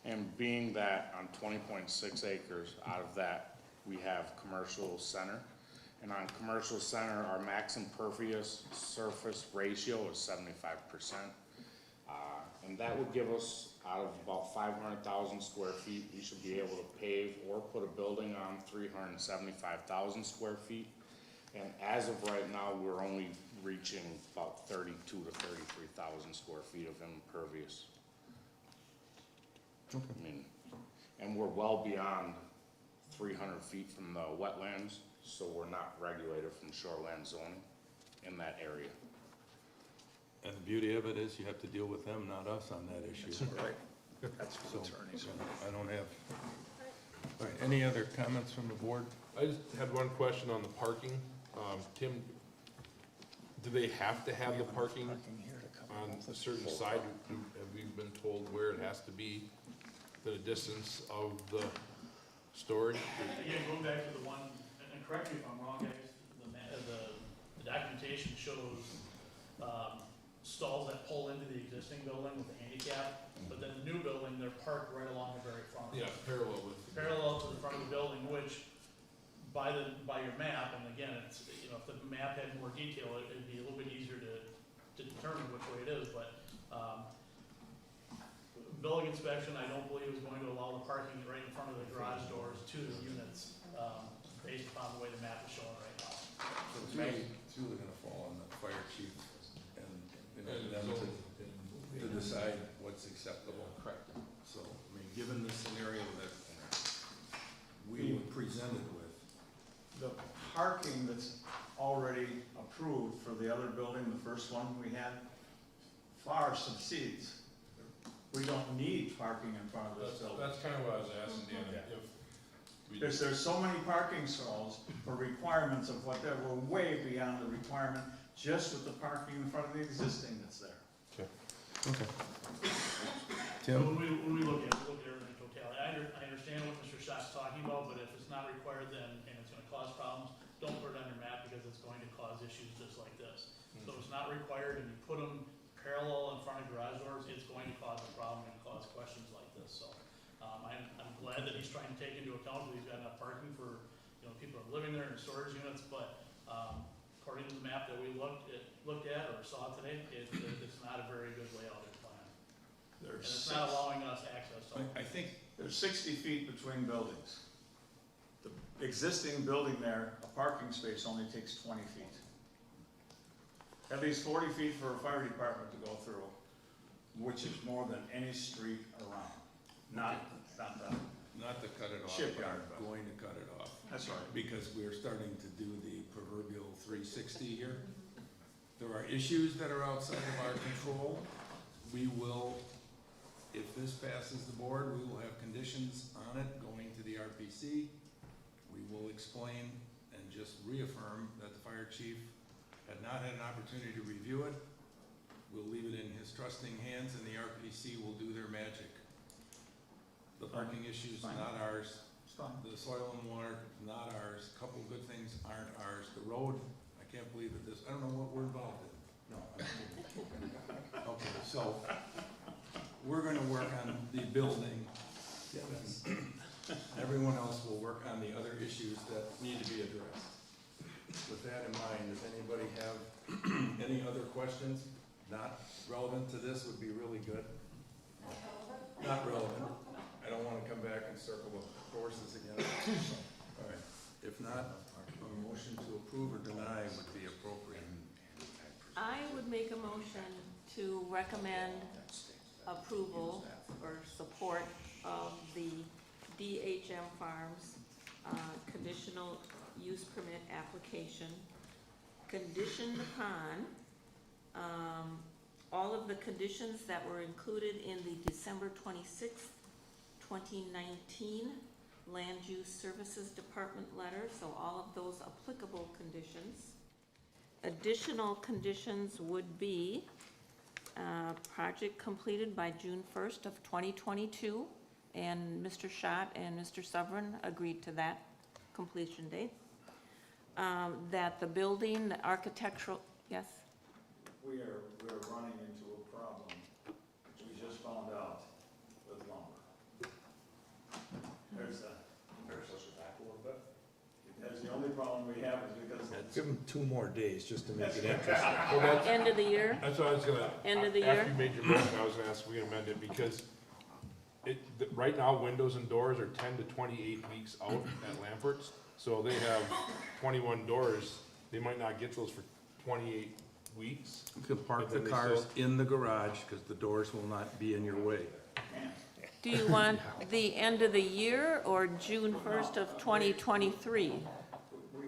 And being that on 20.6 acres, out of that, we have commercial center. And on commercial center, our max impervious surface ratio is 75%. And that would give us, out of about 500,000 square feet, we should be able to pave or put a building on 375,000 square feet. And as of right now, we're only reaching about 32 to 33,000 square feet of impervious. I mean, and we're well beyond 300 feet from the wetlands, so we're not regulated from shoreland zoning in that area. And the beauty of it is you have to deal with them, not us on that issue. Right, that's So, for attorneys. I don't have, all right, any other comments from the board? I just had one question on the parking. Tim, do they have to have the parking on a certain side? Have we been told where it has to be, the distance of the storage? Again, going back to the one, and correct me if I'm wrong, guys, the documentation shows, stalls that pull into the existing building with the handicap, but then the new building, they're parked right along the very front. Yeah, parallel with. Parallel to the front of the building, which by your map, and again, it's, you know, if the map had more detail, it'd be a little bit easier to determine which way it is, but, building inspection, I don't believe is going to allow the parking right in front of the garage doors to the units, based upon the way the map is showing right now. So it's really gonna fall on the fire chief for them to decide what's acceptable. Correct. So, I mean, given the scenario that we were presented with, The parking that's already approved for the other building, the first one we had, far subsedes. We don't need parking in front of this building. That's kind of what I was asking, Dan, Yeah. if we Because there's so many parking stalls for requirements of what, that were way beyond the requirement just with the parking in front of the existing that's there. okay. So Tim? when we look at everything in totality, I understand what Mr. Schott's talking about, but if it's not required then, and it's gonna cause problems, don't put it on your map because it's going to cause issues just like this. So if it's not required and you put them parallel in front of garage doors, it's going to cause a problem and cause questions like this, so. I'm glad that he's trying to take into account that he's got enough parking for, people are living there in storage units, but, according to the map that we looked at or saw today, it's not a very good layout and plan. And it's not allowing us access to. I think, There's 60 feet between buildings. The existing building there, a parking space only takes 20 feet. At least 40 feet for a fire department to go through, which is more than any street around. Not the, not to cut it off, but Shipyard. I'm going to cut it off. that's right. Because we're starting to do the proverbial 360 here. There are issues that are outside of our control. We will, if this passes the board, we will have conditions on it going to the RPC. We will explain and just reaffirm that the fire chief had not had an opportunity to review it. We'll leave it in his trusting hands and the RPC will do their magic. The parking issue's Fine. not ours. It's fine. The soil and water, not ours. Couple good things aren't ours. The road, I can't believe that I don't know what we're involved in. No. Okay, so we're gonna work on the building. Everyone else will work on the other issues that need to be addressed. With that in mind, does anybody have any other questions? Not relevant to this would be really good. Not relevant. I don't wanna come back and circle the horses again. All right, if not, a motion to approve or deny would be appropriate. I would make a motion to recommend approval or support of the DHM Farms conditional use permit application, conditioned upon all of the conditions that were included in the December 26th, 2019 Land Use Services Department letter, so all of those applicable conditions. Additional conditions would be project completed by June 1st of 2022, and Mr. Schott and Mr. Severin agreed to that completion date. That the building, the architectural, yes? We're running into a problem, which we just found out with lumber. There's a, There's the only problem we have is because. Give them 2 more days just to make it interesting. Well, that's, End of the year? that's what I was gonna. End of the After year? you made your motion, I was gonna ask if we can amend it, because right now, windows and doors are 10 to 28 weeks out at Lampert's. So they have 21 doors, they might not get those for 28 weeks. You can park But the then they cars still- in the garage, because the doors will not be in your way. Do you want the end of the year or June 1st of 2023?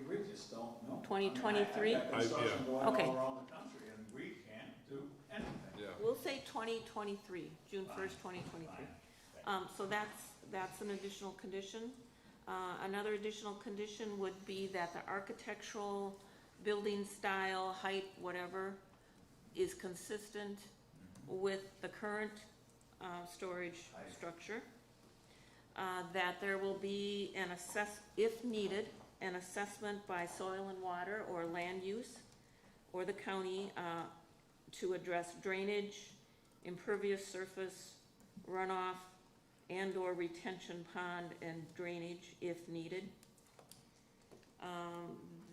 We just don't know. 2023? I mean, I've got construction going Okay. all around the country, and we can't do anything. Yeah. We'll say 2023, June 1st, 2023. So that's an additional condition. Another additional condition would be that the architectural building style, height, whatever, is consistent with the current storage structure. That there will be an if needed, an assessment by soil and water or land use or the county to address drainage, impervious surface, runoff, and/or retention pond and drainage if needed.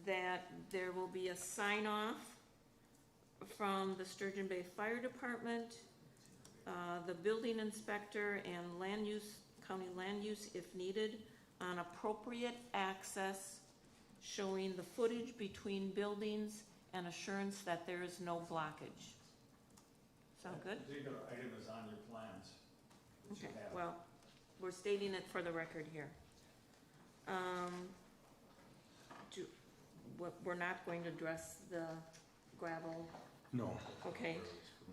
That there will be a sign-off from the Sturgeon Bay Fire Department, the building inspector and county land use if needed, on appropriate access, showing the footage between buildings and assurance that there is no blockage. Sound good? Particular item is on your plans, which you Okay, have. well, we're stating it for the record here. We're not going to address the gravel, No. okay?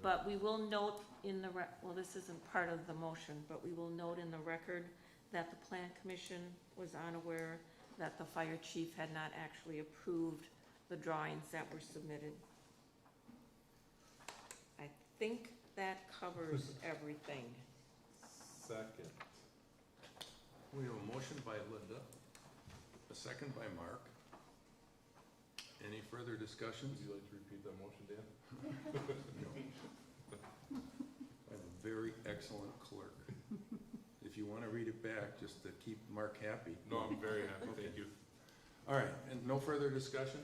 But we will note in the, well, this isn't part of the motion, but we will note in the record that the Plan Commission was unaware that the fire chief had not actually approved the drawings that were submitted. I think that covers everything. Second. We have a motion by Linda, a second by Mark. Any further discussions? Would you like to repeat that motion, Dan? I have a very excellent clerk. If you want to read it back, just to keep Mark happy. No, I'm very happy, thank you. All right, and no further discussion?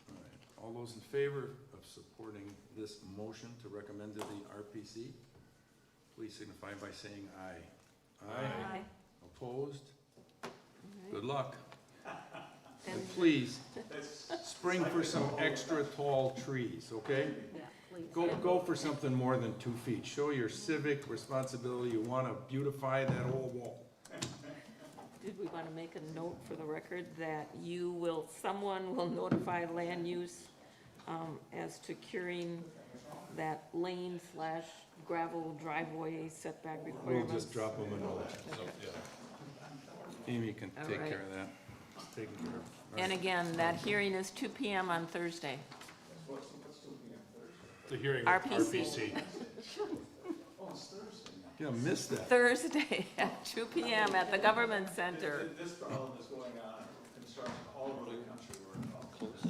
All right, all those in favor of supporting this motion to recommend to the RPC, please signify by saying aye. Aye. Opposed? All Good right. luck. And And please, spring for some extra tall trees, okay? Yeah, please. Go for something more than 2 feet. Show your civic responsibility. You want to beautify that old wall. Did we want to make a note for the record that someone will notify land use as to curing that lane / gravel driveway setback We'll requirements? just drop them a note. Amy can All take right. care of that. Taken care of. All And right. again, that hearing is 2 PM on Thursday. The hearing of RPC. RPC. Yeah, missed that. Thursday at 2 PM at the Government Center. This problem is going on, concerns all over the country where it comes.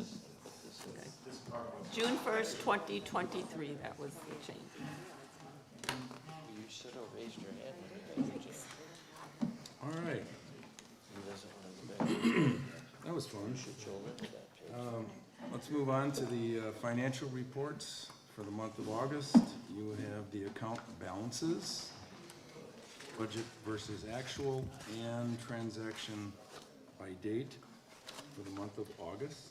This part of it. June 1st, 2023, that was the change. You should have raised your hand when you got your All right, He doesn't want to go back. that was fun. You should show him that page. Let's move on to the financial reports for the month of August. You have the account balances, budget versus actual, and transaction by date for the month of August.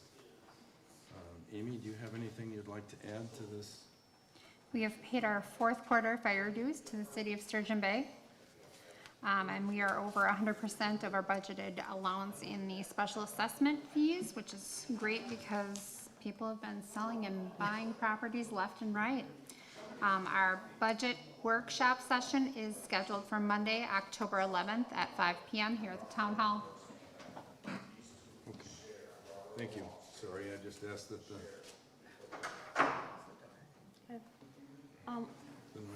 Amy, do you have anything you'd like to add to this? We have paid our fourth quarter fire dues to the city of Sturgeon Bay. And we are over 100% of our budgeted allowance in the special assessment fees, which is great because people have been selling and buying properties left and right. Our budget workshop session is scheduled for Monday, October 11th at 5 PM here at the town hall. Okay, thank you. Sorry, I just asked that the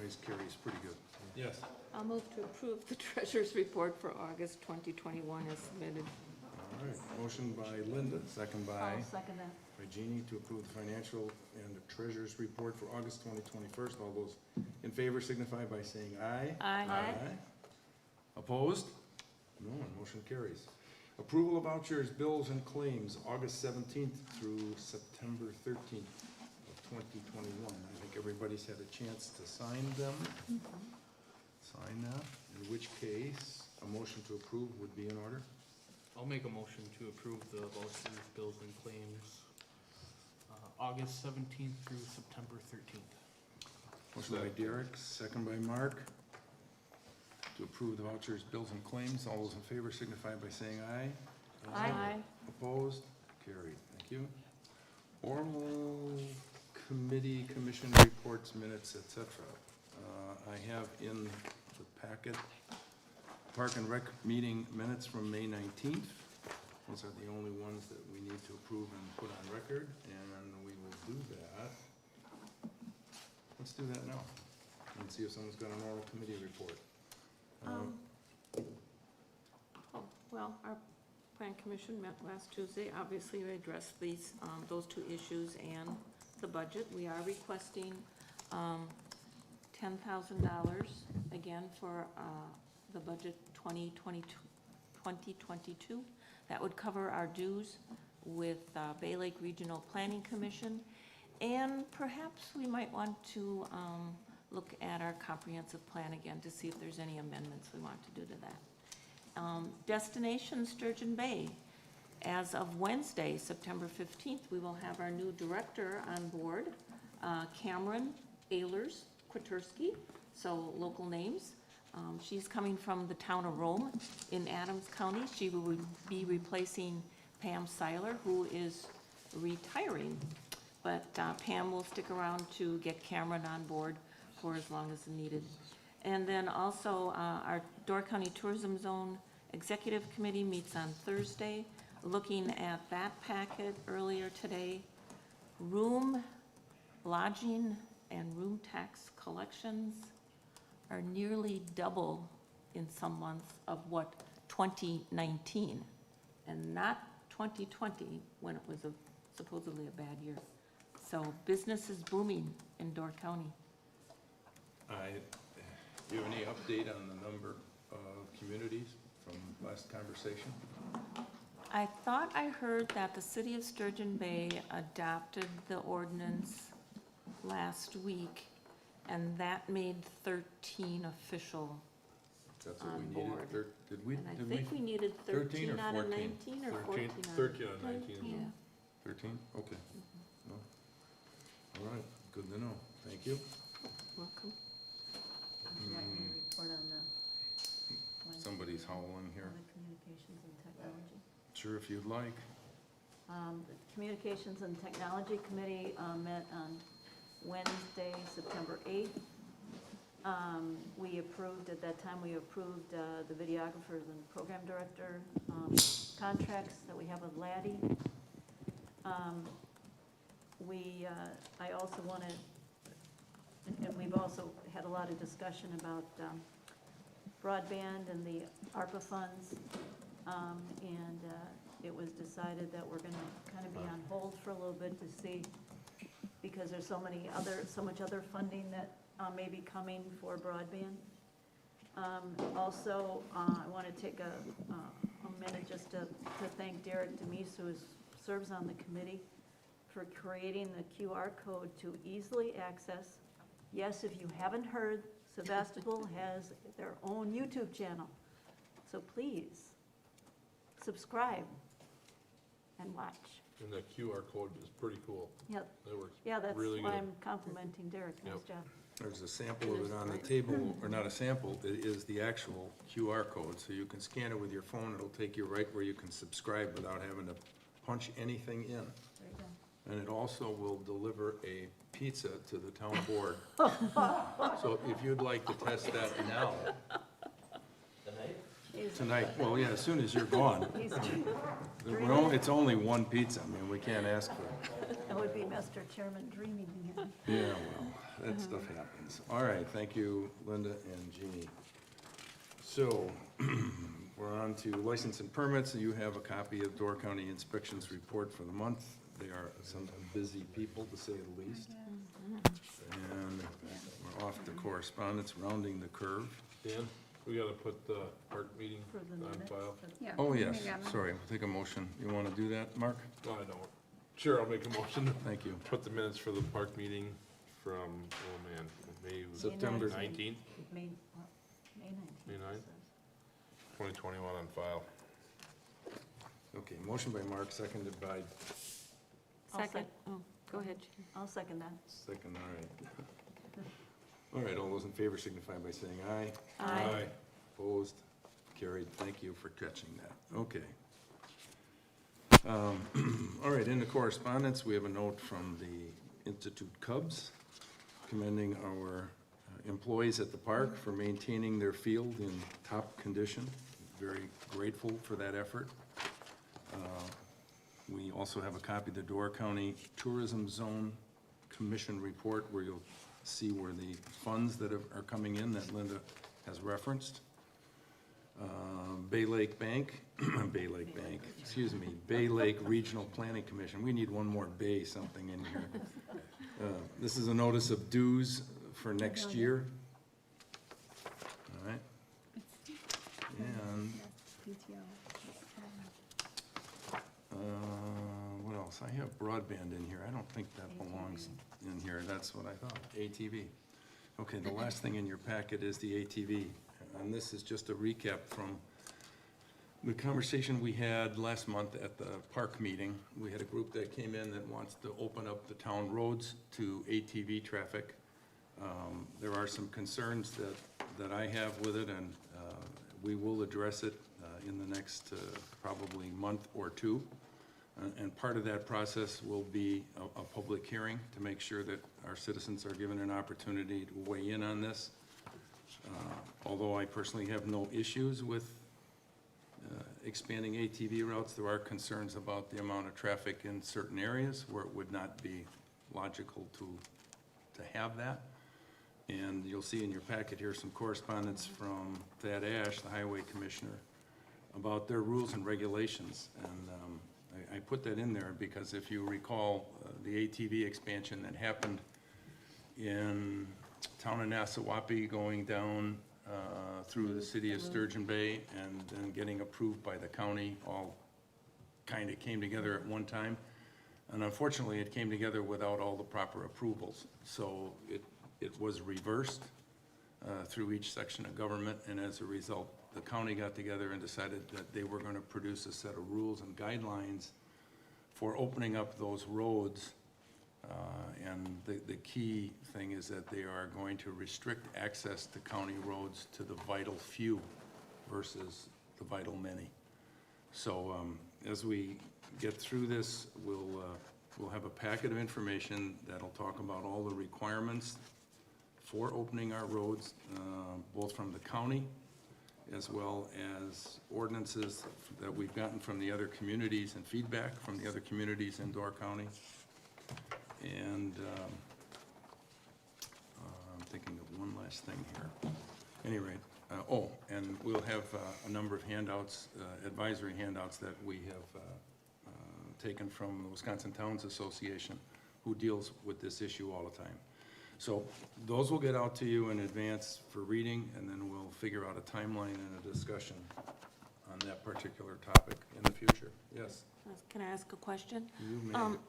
noise carries pretty good. Yes. I'll move to approve the treasurer's report for August 2021 as submitted. All right, motion by Linda, second by I'll second that. Jeannie to approve the financial and the treasurer's report for August 2021. All those in favor signify by saying aye. Aye. Opposed? No one, motion carries. Approval of vouchers, bills, and claims, August 17th through September 13th of 2021. I think everybody's had a chance to sign them. Sign that, in which case, a motion to approve would be in order. I'll make a motion to approve the vouchers, bills, and claims, August 17th through September 13th. Motion by Derek, second by Mark, to approve the vouchers, bills, and claims. All those in favor signify by saying aye. Aye. Opposed? Carried. Thank you. Oral committee, commission reports, minutes, et cetera. I have in the packet Park and Rec meeting minutes from May 19th. Those are the only ones that we need to approve and put on record, and we will do that. Let's do that now, and see if someone's got an oral committee report. Well, our plan commission met last Tuesday. Obviously, we addressed those two issues and the budget. We are requesting $10,000 again for the budget 2022. That would cover our dues with Bay Lake Regional Planning Commission. And perhaps we might want to look at our comprehensive plan again to see if there's any amendments we want to do to that. Destination Sturgeon Bay. As of Wednesday, September 15th, we will have our new director on board, Cameron Ehlers, Kwiatkowski, so local names. She's coming from the town of Rome in Adams County. She will be replacing Pam Seiler, who is retiring. But Pam will stick around to get Cameron on board for as long as needed. And then also, our Door County Tourism Zone Executive Committee meets on Thursday. Looking at that packet earlier today, room, lodging, and room tax collections are nearly double in some months of what 2019, and not 2020, when it was supposedly a bad year. So business is booming in Door County. Do you have any update on the number of communities from last conversation? I thought I heard that the city of Sturgeon Bay adopted the ordinance last week, and that made 13 official That's what on we needed. board. Did we? And I did think we needed 13 13 or out of 14? 19 or 14 out of 13 out of 19. Yeah. 13? Okay. No. All right, good to know. Thank you. Welcome. Would you like me to report on the Somebody's howling here. on the communications and technology? Sure, if you'd like. The Communications and Technology Committee met on Wednesday, September 8th. We approved, at that time, we approved the videographers and program director contracts that we have with Laddie. I also wanted, and we've also had a lot of discussion about broadband and the ARPA funds. And it was decided that we're gonna kind of be on hold for a little bit to see, because there's so much other funding that may be coming for broadband. Also, I want to take a minute just to thank Derek Demise, who serves on the committee, for creating the QR code to easily access. Yes, if you haven't heard, Sevastopol has their own YouTube channel. So please, subscribe and watch. And that QR code is pretty cool. Yep. That works Yeah, that's really why good. I'm complimenting Derek. Nice Yep. job. There's a sample of it on the table, or not a sample, it is the actual QR code. So you can scan it with your phone, it'll take you right where you can subscribe without having to punch anything in. There you go. And it also will deliver a pizza to the town board. So if you'd like to test that now, tonight, well, yeah, as soon as you're gone. He's, It's only one pizza, I mean, we can't ask for it. that would be Mr. Chairman dreaming again. Yeah, well, that stuff happens. All right, thank you, Linda and Jeannie. So, we're on to license and permits, and you have a copy of Door County Inspections Report for the month. They are some busy people, to say the least. And we're off to correspondence, rounding the curve. Dan, we gotta put the park meeting For the on minutes. file. Yeah. Oh, yes, maybe I'm- sorry, we'll take a motion. You want to do that, Mark? No, I don't. Sure, I'll make a motion to Thank you. put the minutes for the park meeting from, oh man, May September 19th, May 19th. May 9th? it says. 2021 on file. Okay, motion by Mark, seconded by I'll Second, oh, go ahead. I'll second that. second, all right. All right, all those in favor signify by saying aye. Aye. Opposed, carried, thank you for catching that, okay. All right, in the correspondence, we have a note from the Institute Cubs commending our employees at the park for maintaining their field in top condition. Very grateful for that effort. We also have a copy of the Door County Tourism Zone Commission report, where you'll see where the funds that are coming in that Linda has referenced. Bay Lake Bank, Bay Lake Regional Planning Commission. We need one more Bay something in here. This is a notice of dues for next year. All right. And what else? I have broadband in here. I don't think that belongs in here. That's what I thought. ATV. Okay, the last thing in your packet is the ATV. And this is just a recap from the conversation we had last month at the park meeting. We had a group that came in that wants to open up the town roads to ATV traffic. There are some concerns that I have with it, and we will address it in the next probably month or two. And part of that process will be a public hearing to make sure that our citizens are given an opportunity to weigh in on this. Although I personally have no issues with expanding ATV routes, there are concerns about the amount of traffic in certain areas where it would not be logical to have that. And you'll see in your packet here some correspondence from Thad Ash, the Highway Commissioner, about their rules and regulations. And I put that in there because if you recall, the ATV expansion that happened in town of Nassau going down through the city of Sturgeon Bay and then getting approved by the county, all kind of came together at one time. And unfortunately, it came together without all the proper approvals. So it was reversed through each section of government, and as a result, the county got together and decided that they were going to produce a set of rules and guidelines for opening up those roads. And the key thing is that they are going to restrict access to county roads to the vital few versus the vital many. So as we get through this, we'll have a packet of information that'll talk about all the requirements for opening our roads, both from the county as well as ordinances that we've gotten from the other communities and feedback from the other communities in Door County. And I'm thinking of one last thing here. At any rate, and we'll have a number of handouts, advisory handouts that we have taken from the Wisconsin Towns Association, who deals with this issue all the time. So those will get out to you in advance for reading, and then we'll figure out a timeline and a discussion on that particular topic in the future. Yes? Can I ask a question? You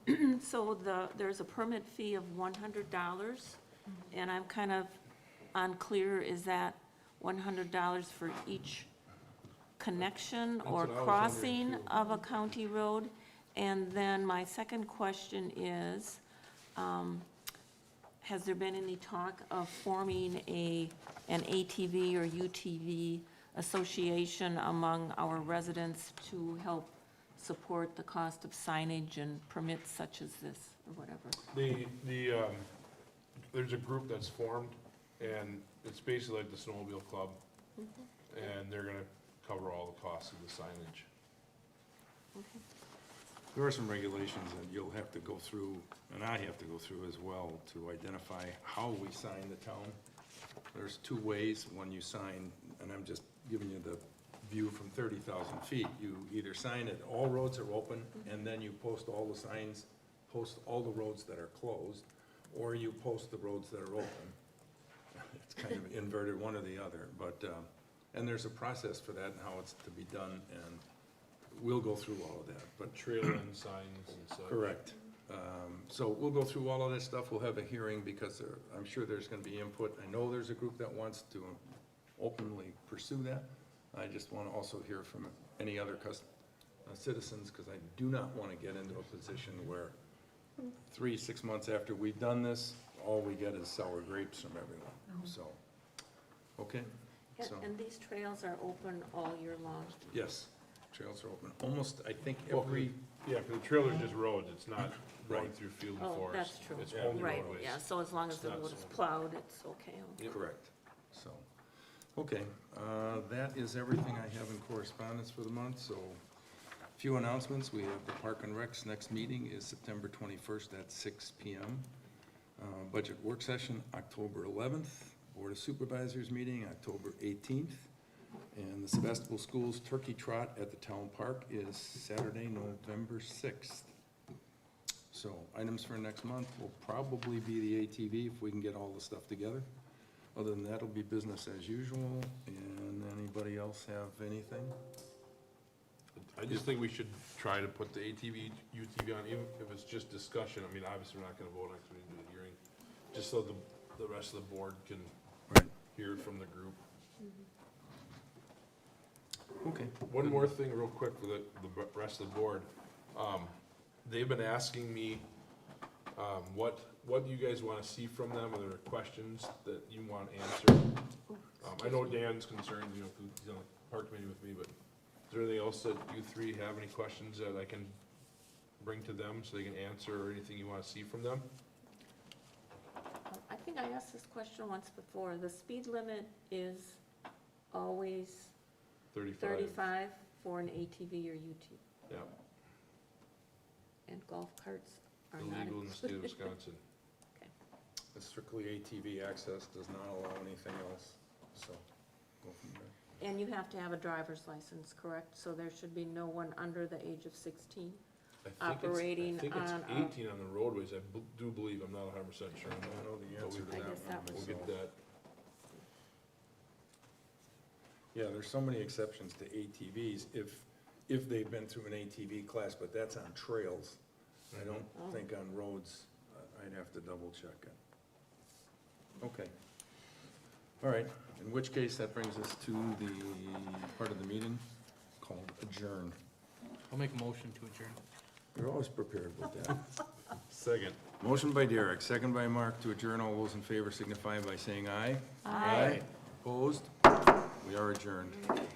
may. So there's a permit fee of $100, and I'm kind of unclear, is that $100 for each connection or That's what I was crossing wondering, too. of a county road? And then my second question is, has there been any talk of forming an ATV or UTV association among our residents to help support the cost of signage and permits such as this, or whatever? There's a group that's formed, and it's basically like the snowmobile club, and they're gonna cover all the costs of the signage. There are some regulations that you'll have to go through, and I have to go through as well, to identify how we sign the town. There's two ways when you sign, and I'm just giving you the view from 30,000 feet. You either sign it, all roads are open, and then you post all the signs, post all the roads that are closed, or you post the roads that are open. It's kind of inverted, one or the other, but, and there's a process for that and how it's to be done, and we'll go through all of that, but. Trail end signs and such. Correct. So we'll go through all of this stuff. We'll have a hearing because I'm sure there's gonna be input. I know there's a group that wants to openly pursue that. I just wanna also hear from any other citizens, because I do not wanna get into a position where 3-6 months after we've done this, all we get is sour grapes from everyone, so, okay? So, And these trails are open all year long? yes, trails are open, almost, I think, Well, every, yeah, for the trailer's just roads, it's not going Right. through field and Oh, forest. that's true. It's only Right, roadways. yeah, so as long as It's the not road is zoned. plowed, it's okay. Yep. correct, so, okay, that is everything I have in correspondence for the month, so, a few announcements. We have the Park and Rec's next meeting is September 21st at 6 p.m. Budget work session, October 11th, Board of Supervisors meeting, October 18th, and the Sevastopol Schools Turkey Trot at the Town Park is Saturday, November 6th. So, items for next month will probably be the ATV if we can get all the stuff together. Other than that, it'll be business as usual, and anybody else have anything? I just think we should try to put the ATV, UTV on, even if it's just discussion. I mean, obviously, we're not gonna vote next week, do a hearing, just so the rest of the board can Right. hear from the group. Okay. One more thing real quick for the rest of the board. They've been asking me, What do you guys wanna see from them? Are there questions that you want answered? I know Dan's concerned, you know, 'cause he's on the park committee with me, but is there anything else that you three have, any questions that I can bring to them so they can answer, or anything you wanna see from them? I think I asked this question once before. The speed limit is always 35 for an ATV or UTV, Yeah, and golf carts are not illegal in the state of included. Wisconsin. It's strictly ATV access, does not allow anything else, so go from there. And you have to have a driver's license, correct? So there should be no one under the age of 16. Operating I think it's on a- 18 on the roadways, I do believe, I'm not 100% sure. I don't know the answer to I that guess that one was- We'll get myself. that. Yeah, there's so many exceptions to ATVs if they've been through an ATV class, but that's on trails. I don't Oh. think on roads, I'd have to double check it. Okay. All right, in which case that brings us to the part of the meeting called adjourn. I'll make a motion to adjourn. You're always prepared with that. Second. Motion by Derek, second by Mark to adjourn. All those in favor signify by saying aye. Aye. Opposed? We are adjourned. Right.